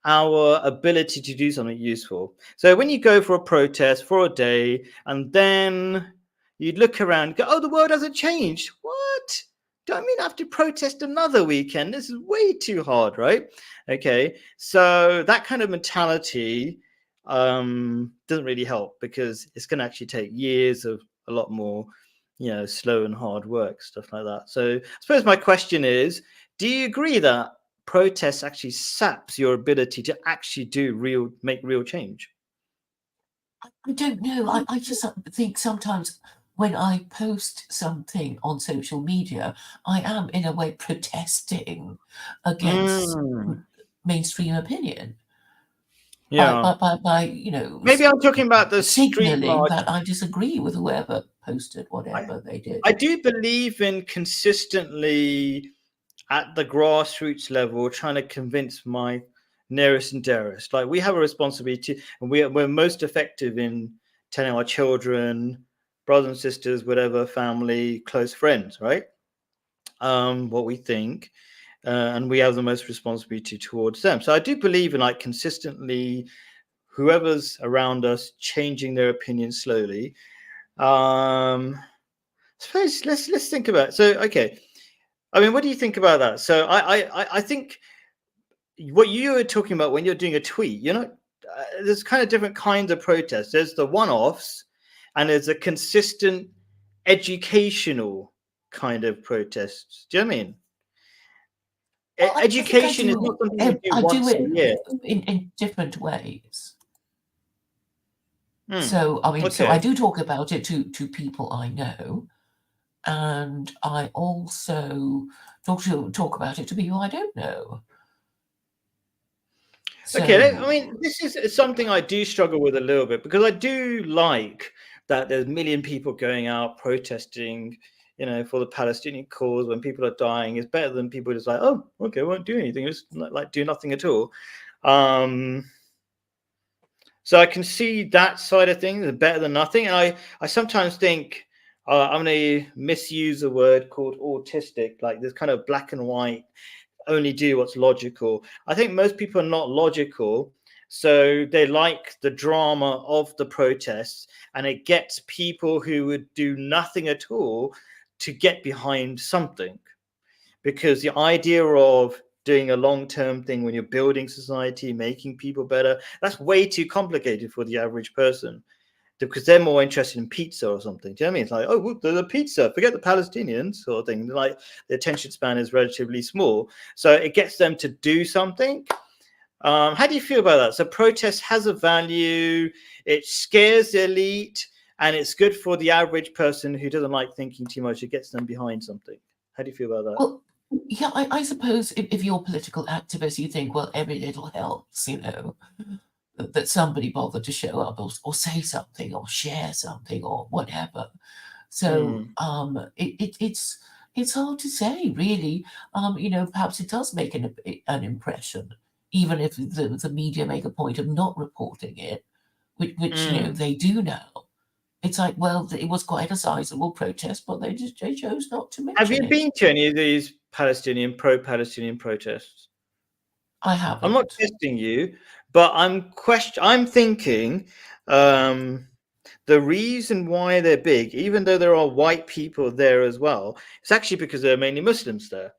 our ability to do something useful. So when you go for a protest for a day and then you look around and go, oh, the world hasn't changed. What? Do I mean I have to protest another weekend? This is way too hard, right? Okay, so that kind of mentality doesn't really help because it's going to actually take years of a lot more, slow and hard work, stuff like that. So I suppose my question is, do you agree that protest actually saps your ability to actually make real change? I don't know. I just think sometimes when I post something on social media, I am in a way protesting against mainstream opinion. Yeah. By Maybe I'm talking about the street signaling march. that I disagree with whoever posted whatever they did. I do believe in consistently at the grassroots level trying to convince my nearest and dearest. Like we have a responsibility, and we're most effective in telling our children, brothers and sisters, whatever, family, close friends, right? What we think. And we have the most responsibility towards them. So I do believe in like consistently whoever's around us changing their opinion slowly. Suppose let's think about it. So okay, I mean, what do you think about that? So I think what you were talking about when you're doing a tweet, there's kind of different kinds of protests. There's the one-offs, and there's a consistent educational kind of protests. Do you know what I mean? Well, Education is not something you do once a year. In different ways. Hmm. So I mean, so Okay. I do talk about it to people I know, and I also talk about it to people I don't know. Okay, I mean, this is something I do struggle with a little bit because I do like that there's a million people going out protesting, for the Palestinian cause when people are dying. It's better than people just like, oh, okay, won't do anything, just like do nothing at all. So I can see that side of things is better than nothing. And I sometimes think I'm going to misuse a word called autistic, like this kind of black and white, only do what's logical. I think most people are not logical. So they like the drama of the protests, and it gets people who would do nothing at all to get behind something. Because the idea of doing a long-term thing when you're building society, making people better, that's way too complicated for the average person, because they're more interested in pizza or something. Do you know what I mean? It's like, oh, the pizza, forget the Palestinians sort of thing. Like the attention span is relatively small. So it gets them to do something. How do you feel about that? So protest has a value. It scares the elite. and it's good for the average person who doesn't like thinking too much. It gets them behind something. How do you feel about that? Well, yeah, I suppose if you're a political activist, you think, well, every little helps, that somebody bothered to show up or say something or share something or whatever. So it's hard to say, really. Perhaps it does make an impression, even if the media make a point of not reporting it, which they do now. It's like, well, it was quite a sizable protest, but they chose not to mention it. Have you been to any of these pro-Palestinian protests? I haven't. I'm not testing you, but I'm thinking the reason why they're big, even though there are white people there as well, it's actually because there are mainly Muslims there.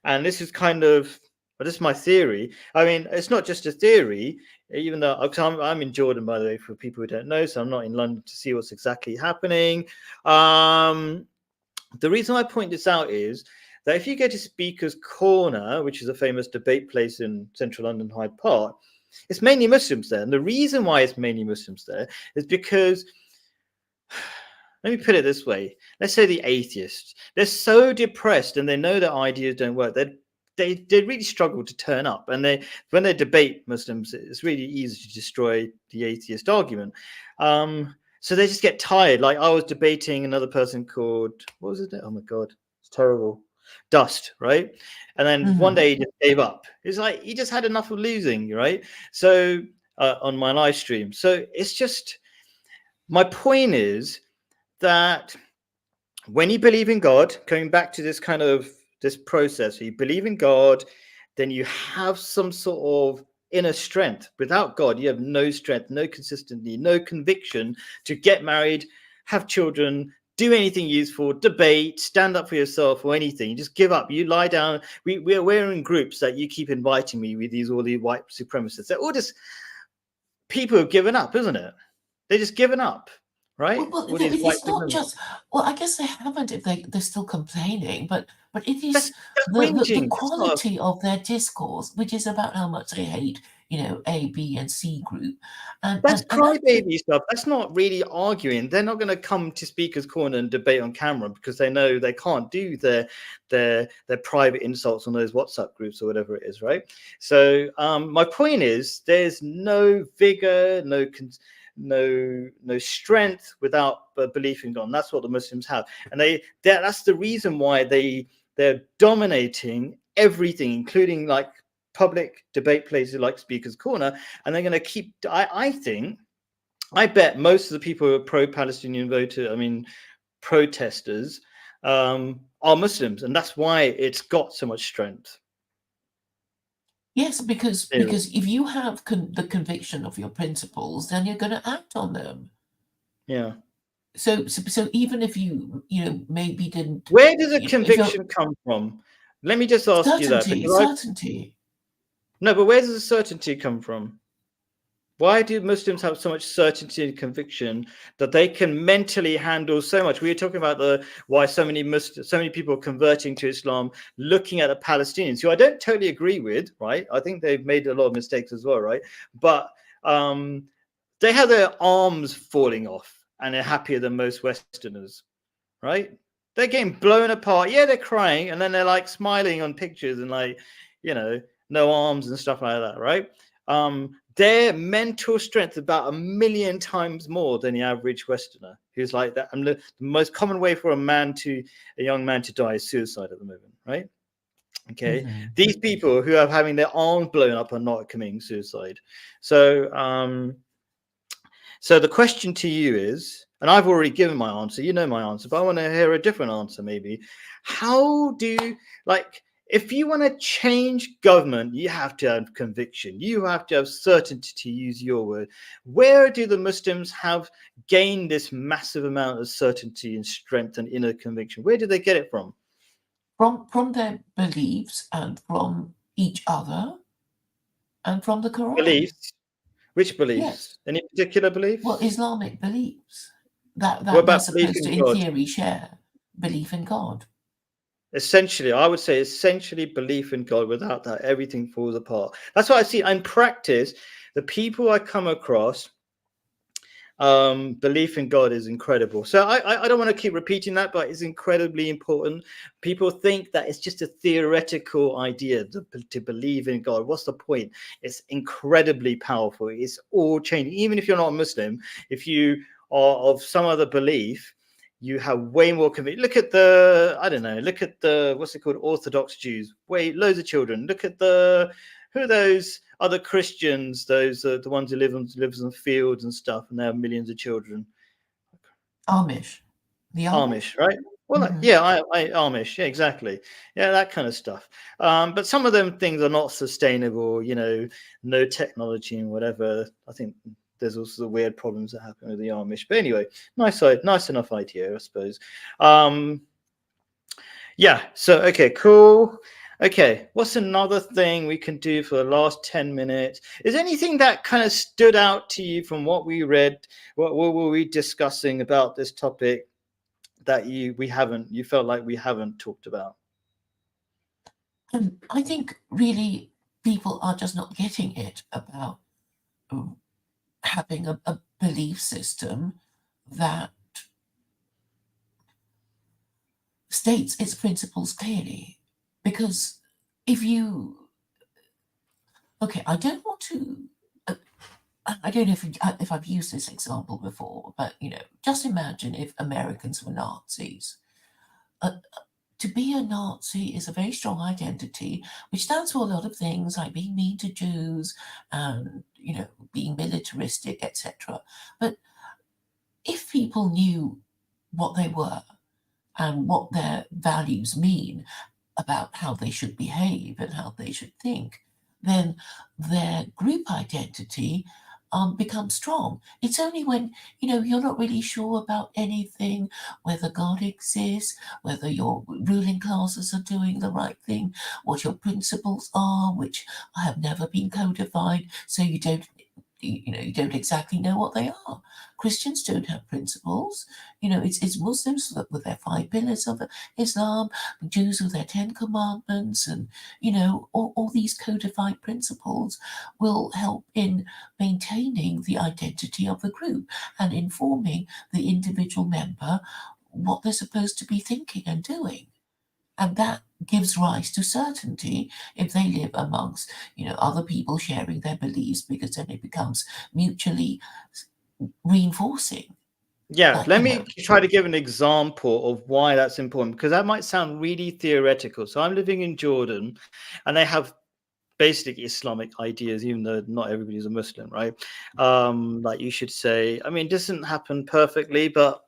And this is this is my theory. I mean, it's not just a theory, even though I'm in Jordan, by the way, for people who don't know, so I'm not in London to see what's exactly happening. The reason I point this out is that if you go to Speaker's Corner, which is a famous debate place in central London, Hyde Park, it's mainly Muslims there. And the reason why it's mainly Muslims there is because, let me put it this way, let's say the atheists, they're so depressed and they know their ideas don't work. They really struggle to turn up. And when they debate Muslims, it's really easy to destroy the atheist argument. So they just get tired. Like I was debating another person called, what was it? Oh my God, it's terrible. Dust, right? And then one day he just gave up. It's like he just had enough of losing, right? So on my live stream. So it's just, my point is that when you believe in God, going back to this this process, you believe in God, then you have some sort of inner strength. Without God, you have no strength, no consistency, no conviction to get married, have children, do anything useful, debate, stand up for yourself or anything. You just give up. You lie down. We're in groups that you keep inviting me with all the white supremacists. They're all just people who've given up, isn't it? They're just given up, right? Well, it's not just. Well, I guess they haven't if they're still complaining, but it is the quality of their discourse, which is about how much they hate, A, B, and C group. And that's crybaby stuff. That's not really arguing. They're not going to come to Speaker's Corner and debate on camera because they know they can't do their private insults on those WhatsApp groups or whatever it is, right? So my point is, there's no vigor, no strength without belief in God. And that's what the Muslims have, and that's the reason why they're dominating everything, including like public debate places like Speaker's Corner, and they're going to keep. I bet most of the people who are pro-Palestinian protesters are Muslims, and that's why it's got so much strength. Yes, because if you have the conviction of your principles, then you're going to act on them. Yeah. So even if you maybe didn't. Where does the conviction come from? Let me just ask you that. Certainty. No, but where does the certainty come from? Why do Muslims have so much certainty and conviction that they can mentally handle so much? We were talking about why so many people are converting to Islam, looking at the Palestinians, who I don't totally agree with, right? I think they've made a lot of mistakes as well, right? But they have their arms falling off and they're happier than most Westerners, right? They're getting blown apart. Yeah, they're crying, and then they're like smiling on pictures and like, no arms and stuff like that, right? Their mental strength about 1 million times more than the average Westerner, who's like that. And the most common way for a young man to die is suicide at the moment, right? Okay. Mm-hmm. These people who are having their arms blown up are not committing suicide. So the question to you is, and I've already given my answer, you know my answer, but I want to hear a different answer maybe. How do if you want to change government, you have to have conviction. You have to have certainty, to use your word. Where do the Muslims have gained this massive amount of certainty and strength and inner conviction? Where do they get it from? From their beliefs and from each other and from the Quran. Beliefs? Which beliefs? Yes. Any particular beliefs? Well, Islamic beliefs. That they're supposed to, in theory, share. Belief in God. Essentially, I would say belief in God. Without that, everything falls apart. That's what I see in practice. The people I come across, Belief in God is incredible. So I don't want to keep repeating that, but it's incredibly important. People think that it's just a theoretical idea to believe in God. What's the point? It's incredibly powerful. It's all changing. Even if you're not a Muslim, if you are of some other belief, you have way more conviction. Look at look at the, what's it called, Orthodox Jews, loads of children. Look at who are those other Christians, those the ones who lives on fields and stuff, and they have millions of children. Amish. The Amish, right? Well, Mhm. Amish, yeah, exactly. Yeah, that kind of stuff. But some of them things are not sustainable, no technology and whatever. I think there's also the weird problems that happen with the Amish. But anyway, nice enough idea, I suppose. Yeah, so, okay, cool. Okay, what's another thing we can do for the last 10 minutes? Is anything that kind of stood out to you from what we read? What were we discussing about this topic that you felt like we haven't talked about? I think really people are just not getting it about having a belief system that states its principles clearly. Because if you, okay, I don't want to. I don't know if I've used this example before, but just imagine if Americans were Nazis. To be a Nazi is a very strong identity, which stands for a lot of things like being mean to Jews and being militaristic, etc. But if people knew what they were and what their values mean about how they should behave and how they should think, then their group identity becomes strong. It's only when you're not really sure about anything, whether God exists, whether your ruling classes are doing the right thing, what your principles are, which have never been codified, so you don't exactly know what they are. Christians don't have principles. It's Muslims with their 5 pillars of Islam, Jews with their 10 commandments, and all these codified principles will help in maintaining the identity of the group and informing the individual member what they're supposed to be thinking and doing. And that gives rise to certainty if they live amongst other people sharing their beliefs, because then it becomes mutually reinforcing. Yeah, Like, let me try to give an example of why that's important, because that might sound really theoretical. So I'm living in Jordan, and they have basically Islamic ideas, even though not everybody's a Muslim, right? Like you should say, I mean, it doesn't happen perfectly, but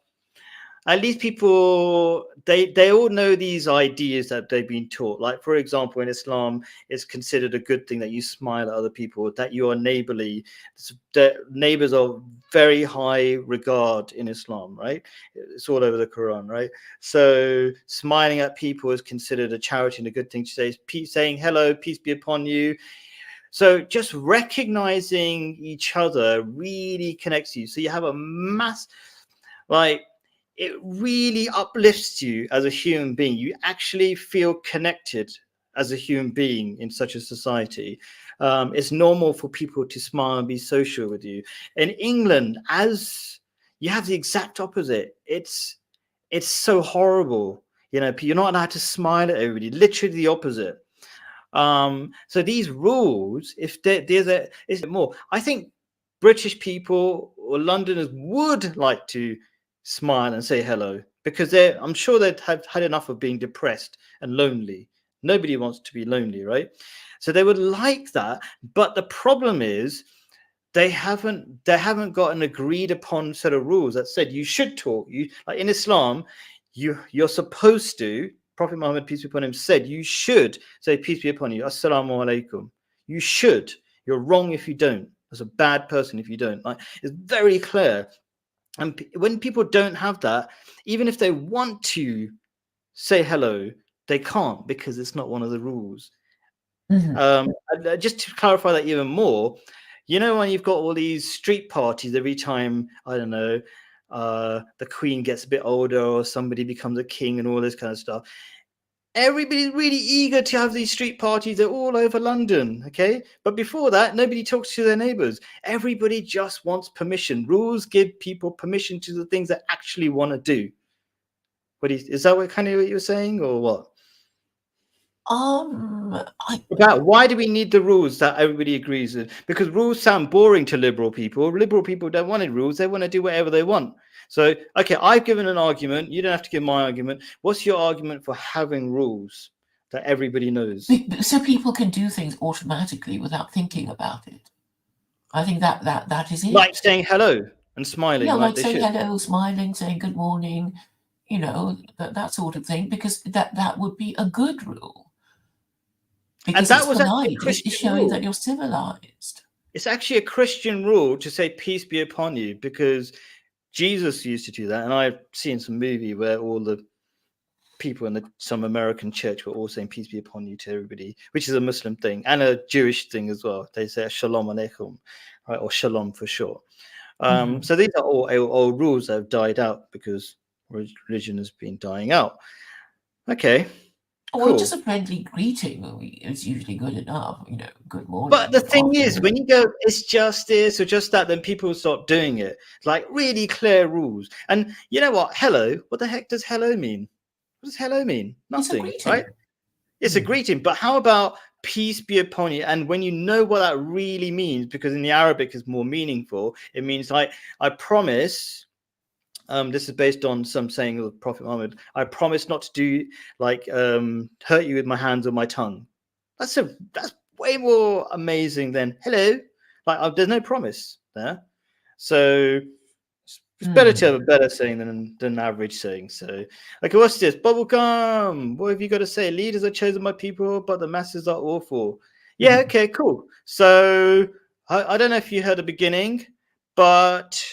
at least people they all know these ideas that they've been taught. Like, for example, in Islam, it's considered a good thing that you smile at other people, that you are neighborly. That neighbors are very high regard in Islam, right? It's all over the Quran, right? So smiling at people is considered a charity and a good thing to say. Saying hello, peace be upon you. So just recognizing each other really connects you. So you have a mass, like, it really uplifts you as a human being. You actually feel connected as a human being in such a society. It's normal for people to smile and be social with you. In England, as you have the exact opposite. It's so horrible. You're not allowed to smile at everybody. Literally the opposite. So these rules, if is more, I think British people or Londoners would like to smile and say hello, because I'm sure they'd have had enough of being depressed and lonely. Nobody wants to be lonely, right? So they would like that. But the problem is they haven't got an agreed upon set of rules that said you should talk. You, like in Islam, you're supposed to. Prophet Muhammad, peace be upon him, said you should say peace be upon you, assalamu alaikum. You should. You're wrong if you don't. As a bad person if you don't. Like, it's very clear. And when people don't have that, even if they want to say hello, they can't, because it's not one of the rules. Just to clarify that even more, when you've got all these street parties every time, I don't know, the queen gets a bit older or somebody becomes a king and all this kind of stuff. Everybody's really eager to have these street parties. They're all over London, okay? But before that, nobody talks to their neighbors. Everybody just wants permission. Rules give people permission to the things they actually want to do. Is that what kind of what you're saying, or what? About why do we need the rules that everybody agrees with? Because rules sound boring to liberal people. Liberal people don't want any rules. They want to do whatever they want. So, okay, I've given an argument. You don't have to give my argument. What's your argument for having rules that everybody knows? So people can do things automatically without thinking about it. I think that is it. Like saying hello and smiling. Yeah, like they saying should. hello, smiling, saying good morning, that sort of thing, because that would be a good rule. Because that it's was actually a polite, it's Christian showing rule. that you're civilized. It's actually a Christian rule to say peace be upon you, because Jesus used to do that. And I've seen some movie where all the people in some American church were all saying peace be upon you to everybody, which is a Muslim thing and a Jewish thing as well. They say shalom aleichem, right, or shalom for short. So these are all old rules that have died out because religion has been dying out. Okay. Well, cool. just a friendly greeting is usually good enough. Good morning. But the thing is, when you go, it's just this or just that, then people stop doing it. Like really clear rules. And you know what? Hello. What the heck does hello mean? What does hello mean? Nothing, right? It's a greeting. But how about peace be upon you? And when you know what that really means, because in the Arabic it's more meaningful, it means like, I promise. This is based on some saying of the Prophet Muhammad. I promise not to do like hurt you with my hands or my tongue. That's way more amazing than hello. Like there's no promise there. So it's better to have a better saying than an average saying. So, okay, what's this? Bubblegum. What have you got to say? Leaders are chosen by people, but the masses are awful. Yeah, okay, cool. So I don't know if you heard the beginning, but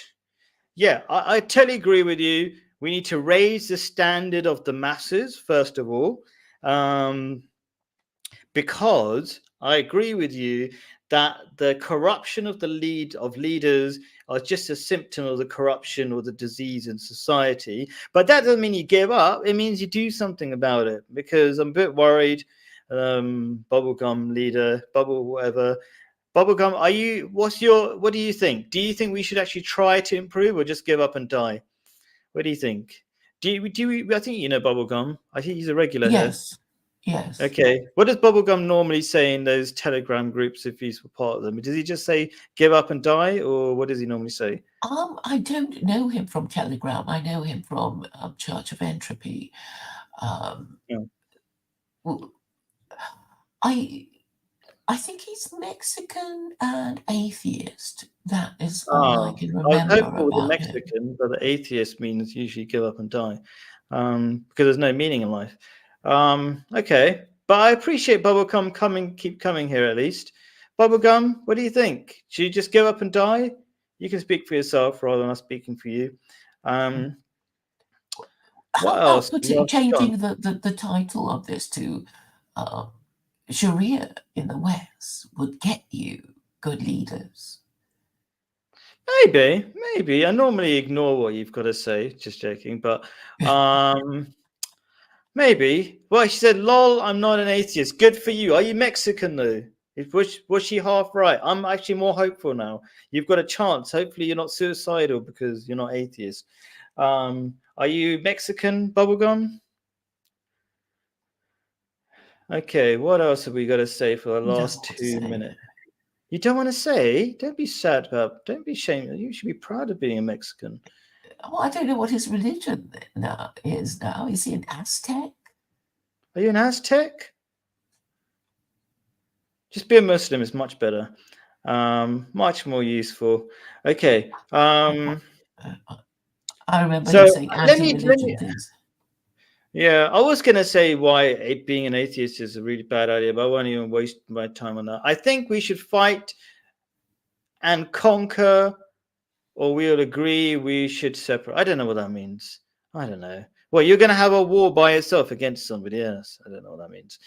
yeah, I totally agree with you. We need to raise the standard of the masses, first of all, because I agree with you that the corruption of leaders are just a symptom of the corruption or the disease in society. But that doesn't mean you give up. It means you do something about it, because I'm a bit worried. Bubblegum leader, whatever. Bubblegum, what do you think? Do you think we should actually try to improve or just give up and die? What do you think? I think you know Bubblegum. I think he's a regular here. Yes. Okay. What does Bubblegum normally say in those Telegram groups if he's a part of them? Does he just say give up and die, or what does he normally say? I don't know him from Telegram. I know him from Church of Entropy. Well, I think he's Mexican and atheist. That is all I can remember about the Mexican, but the atheist means usually give up and die, because there's no meaning in life. Okay, but I appreciate Bubblegum keep coming here at least. Bubblegum, what do you think? Should you just give up and die? You can speak for yourself rather than us speaking for you. What else? Changing the title of this to Sharia in the West would get you good leaders. Maybe. I normally ignore what you've got to say, just joking, but maybe. Well, she said, lol, I'm not an atheist. Good for you. Are you Mexican though? Was she half right? I'm actually more hopeful now. You've got a chance. Hopefully you're not suicidal because you're not atheist. Are you Mexican, Bubblegum? Okay, what else have we got to say for the last 2 minutes? You don't want to say? Don't be sad about. Don't be ashamed. You should be proud of being a Mexican. Well, I don't know what his religion is now. Is he an Aztec? Are you an Aztec? Just be a Muslim is much better. Much more useful. Okay. I remember him saying anti-religion things. Yeah, I was going to say why being an atheist is a really bad idea, but I won't even waste my time on that. I think we should fight and conquer, or we'll agree we should separate. I don't know what that means. I don't know. Well, you're going to have a war by yourself against somebody else. I don't know what that means.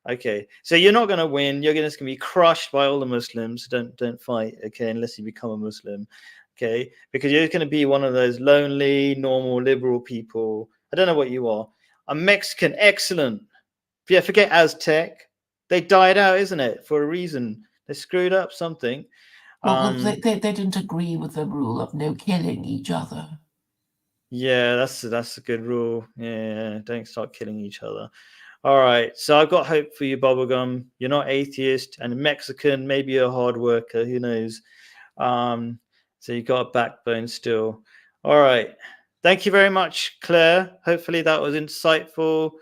Okay, so you're not going to win. You're just going to be crushed by all the Muslims. Don't fight, okay, unless you become a Muslim, okay? Because you're going to be one of those lonely, normal, liberal people. I don't know what you are. A Mexican, excellent. Yeah, forget Aztec. They died out, isn't it? For a reason. They screwed up something. Well, they didn't agree with the rule of no killing each other. Yeah, that's a good rule. Yeah, don't start killing each other. All right, so I've got hope for you, Bubblegum. You're not atheist and Mexican. Maybe you're a hard worker. Who knows? So you got a backbone still. All right. Thank you very much, Claire. Hopefully that was insightful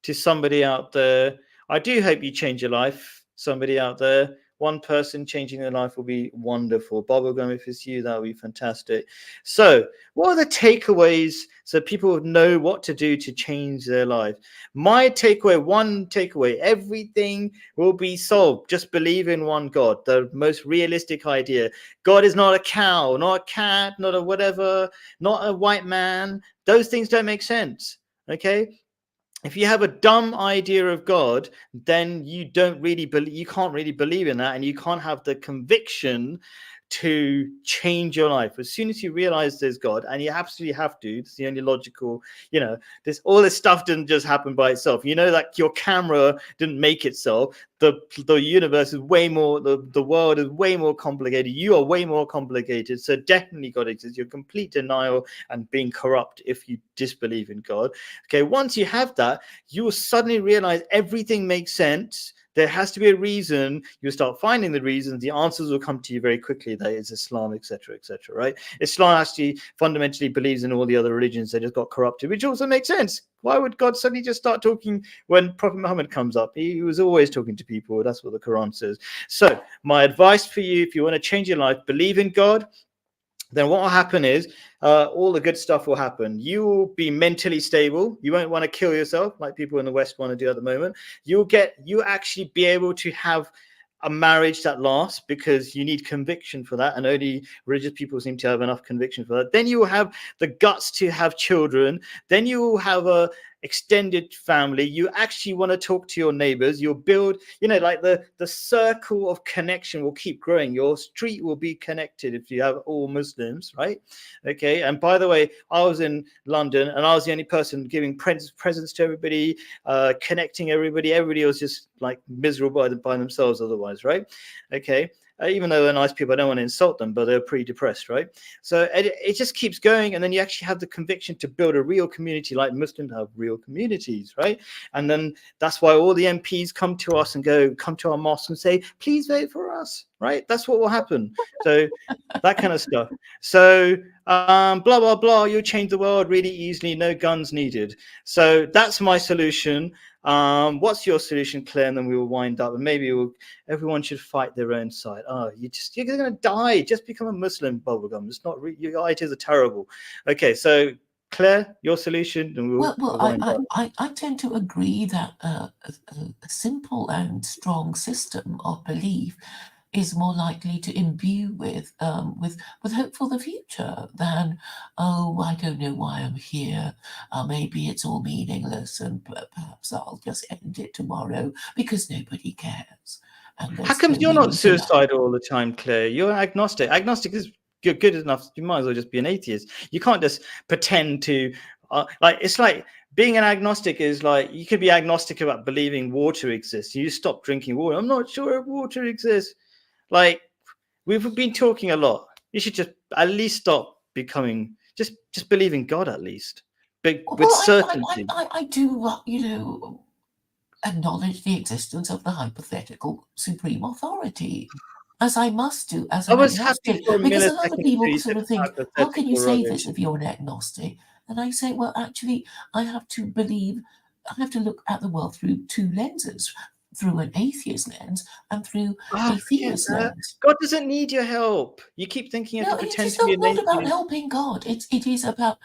to somebody out there. I do hope you change your life, somebody out there. One person changing their life will be wonderful. Bubblegum, if it's you, that would be fantastic. So, what are the takeaways so people would know what to do to change their life? My takeaway, one takeaway, everything will be solved. Just believe in one God, the most realistic idea. God is not a cow, not a cat, not a whatever, not a white man. Those things don't make sense. Okay. If you have a dumb idea of God, then you don't really believe, you can't really believe in that, and you can't have the conviction to change your life. As soon as you realize there's God, and you absolutely have to, it's the only logical, this all this stuff didn't just happen by itself. That your camera didn't make itself. The universe is way more, the world is way more complicated. You are way more complicated. So definitely God exists. You're complete denial and being corrupt if you disbelieve in God. Okay, once you have that, you will suddenly realize everything makes sense. There has to be a reason. You'll start finding the reasons. The answers will come to you very quickly. That is Islam, etc., etc. Right? Islam actually fundamentally believes in all the other religions. They just got corrupted, which also makes sense. Why would God suddenly just start talking when Prophet Muhammad comes up? He was always talking to people. That's what the Quran says. So my advice for you, if you want to change your life, believe in God. Then what will happen is all the good stuff will happen. You will be mentally stable. You won't want to kill yourself like people in the West want to do at the moment. You actually be able to have a marriage that lasts, because you need conviction for that, and only religious people seem to have enough conviction for that. Then you will have the guts to have children. Then you will have a extended family. You actually want to talk to your neighbors. You'll build, like the circle of connection will keep growing. Your street will be connected if you have all Muslims, right? Okay. And by the way, I was in London and I was the only person giving presents to everybody, connecting everybody. Everybody was just like miserable by themselves otherwise, right? Okay. Even though they're nice people, I don't want to insult them, but they're pretty depressed, right? So it just keeps going, and then you actually have the conviction to build a real community, like Muslims have real communities, right? And then that's why all the MPs come to us and come to our mosque and say, please vote for us, right? That's what will happen. So that kind of stuff. So blah, blah, blah, you'll change the world really easily, no guns needed. So that's my solution. What's your solution, Claire? And then we will wind up, and maybe everyone should fight their own side. You're going to die. Just become a Muslim, Bubblegum. It's not your ideas are terrible. Okay, so Claire, your solution, and we'll wind up. I tend to agree that a simple and strong system of belief is more likely to imbue with hope for the future than, oh, I don't know why I'm here. Maybe it's all meaningless, and perhaps I'll just end it tomorrow because nobody cares. How come you're not suicidal all the time, Claire? You're agnostic. Agnostic is good enough. You might as well just be an atheist. You can't just pretend to it's like being an agnostic is like you could be agnostic about believing water exists. You stop drinking water. I'm not sure if water exists. Like, we've been talking a lot. You should just at least stop becoming just believe in God at least, with certainty. I do, acknowledge the existence of the hypothetical supreme authority, as I must do as an agnostic, because a lot of people sort of think, how can you say this if you're an agnostic? And I say, well, actually, I have to look at the world through two lenses, through an atheist lens and through a theist lens. God doesn't need your help. You keep thinking you have to pretend to be an atheist. It's not about helping God. It is about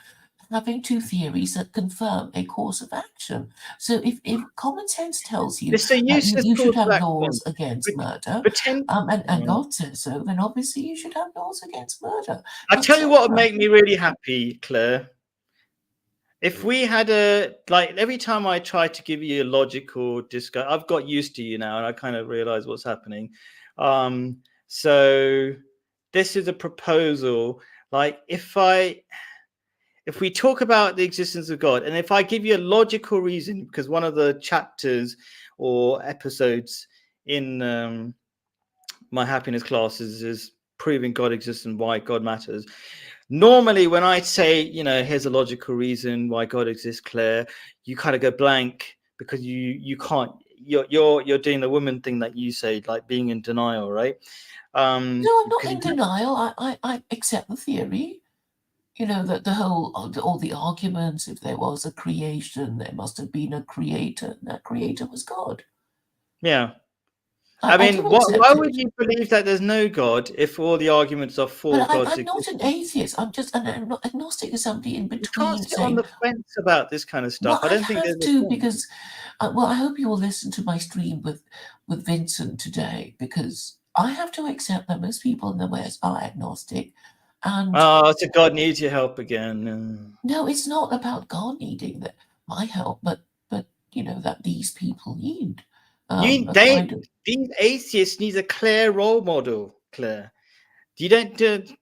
having two theories that confirm a course of action. So if common sense tells you that you should have laws against murder, and God says so, then obviously you should have laws against murder. I'll tell you what would make me really happy, Claire. If we had every time I try to give you a logical discussion, I've got used to you now and I kind of realize what's happening. So this is a proposal. Like if I if we talk about the existence of God, and if I give you a logical reason, because one of the chapters or episodes in my happiness classes is proving God exists and why God matters. Normally, when I say, here's a logical reason why God exists, Claire, you kind of go blank because you can't. You're doing the woman thing that you say, like being in denial, right? No, I'm not in denial. I accept the theory. That the whole all the arguments. If there was a creation, there must have been a creator. And that creator was God. Yeah. I mean, do why accept would it. you believe that there's no God if all the arguments are for But God's I'm not an atheist. I'm just an agnostic. Is somebody in You can't between sit on saying, the fence about this kind of well, stuff. I I don't think have there's a to point. because, well, I hope you will listen to my stream with Vincent today, because I have to accept that most people in the West are agnostic. And Oh, so God needs your help again. no, it's not about God needing my help, but that these people need a kind of. These atheists need a clear role model, Claire. You don't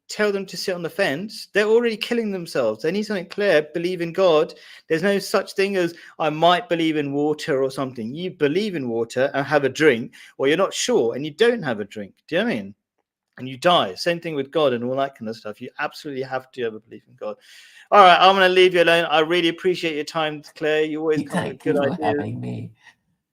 tell them to sit on the fence. They're already killing themselves. They need something clear. Believe in God. There's no such thing as I might believe in water or something. You believe in water and have a drink, or you're not sure and you don't have a drink. Do you know what I mean? And you die. Same thing with God and all that kind of stuff. You absolutely have to have a belief in God. All right, I'm going to leave you alone. I really appreciate your time, Claire. You always come with good ideas. Thank you for having me.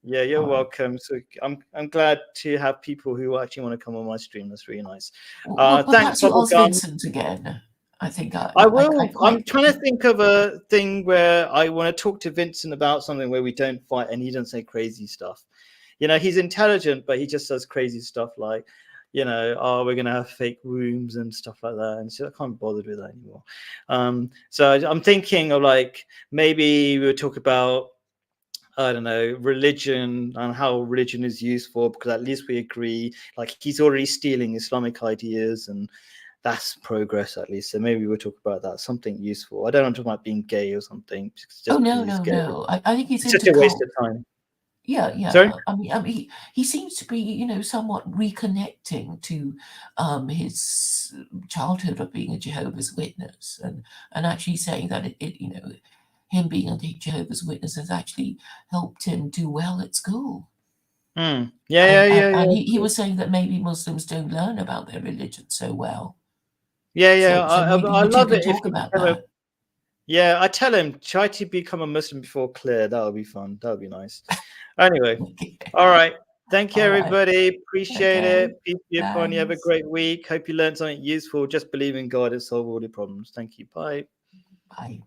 Yeah, you're welcome. So I'm glad to have people who actually want to come on my stream. That's really nice. Well, Thanks, perhaps you ask Bubblegum. Vincent again. I think I will. I'm trying to think of a thing where I want to talk to Vincent about something where we don't fight and he doesn't say crazy stuff. He's intelligent, but he just says crazy stuff like, oh, we're going to have fake wombs and stuff like that. And so I can't be bothered with that anymore. So I'm thinking of like, maybe we'll talk about, I don't know, religion and how religion is useful, because at least we agree, like he's already stealing Islamic ideas and that's progress at least. So maybe we'll talk about that, something useful. I don't want to talk about being gay or something. Oh, no. I think he's it's just a waste of time. Yeah. Sorry? I mean, he seems to be, somewhat reconnecting to his childhood of being a Jehovah's Witness, and actually saying that him being a Jehovah's Witness has actually helped him do well at school. Yeah. And he was saying that maybe Muslims don't learn about their religion so well. Yeah. So maybe I love it. Talk about that. Yeah, I tell him, try to become a Muslim before Claire. That would be fun. That would be nice. Anyway, all right. Thank you, everybody. Appreciate it. Peace be upon you. Have a great week. Hope you learned something useful. Just believe in God and solve all your problems. Thank you. Bye. Bye.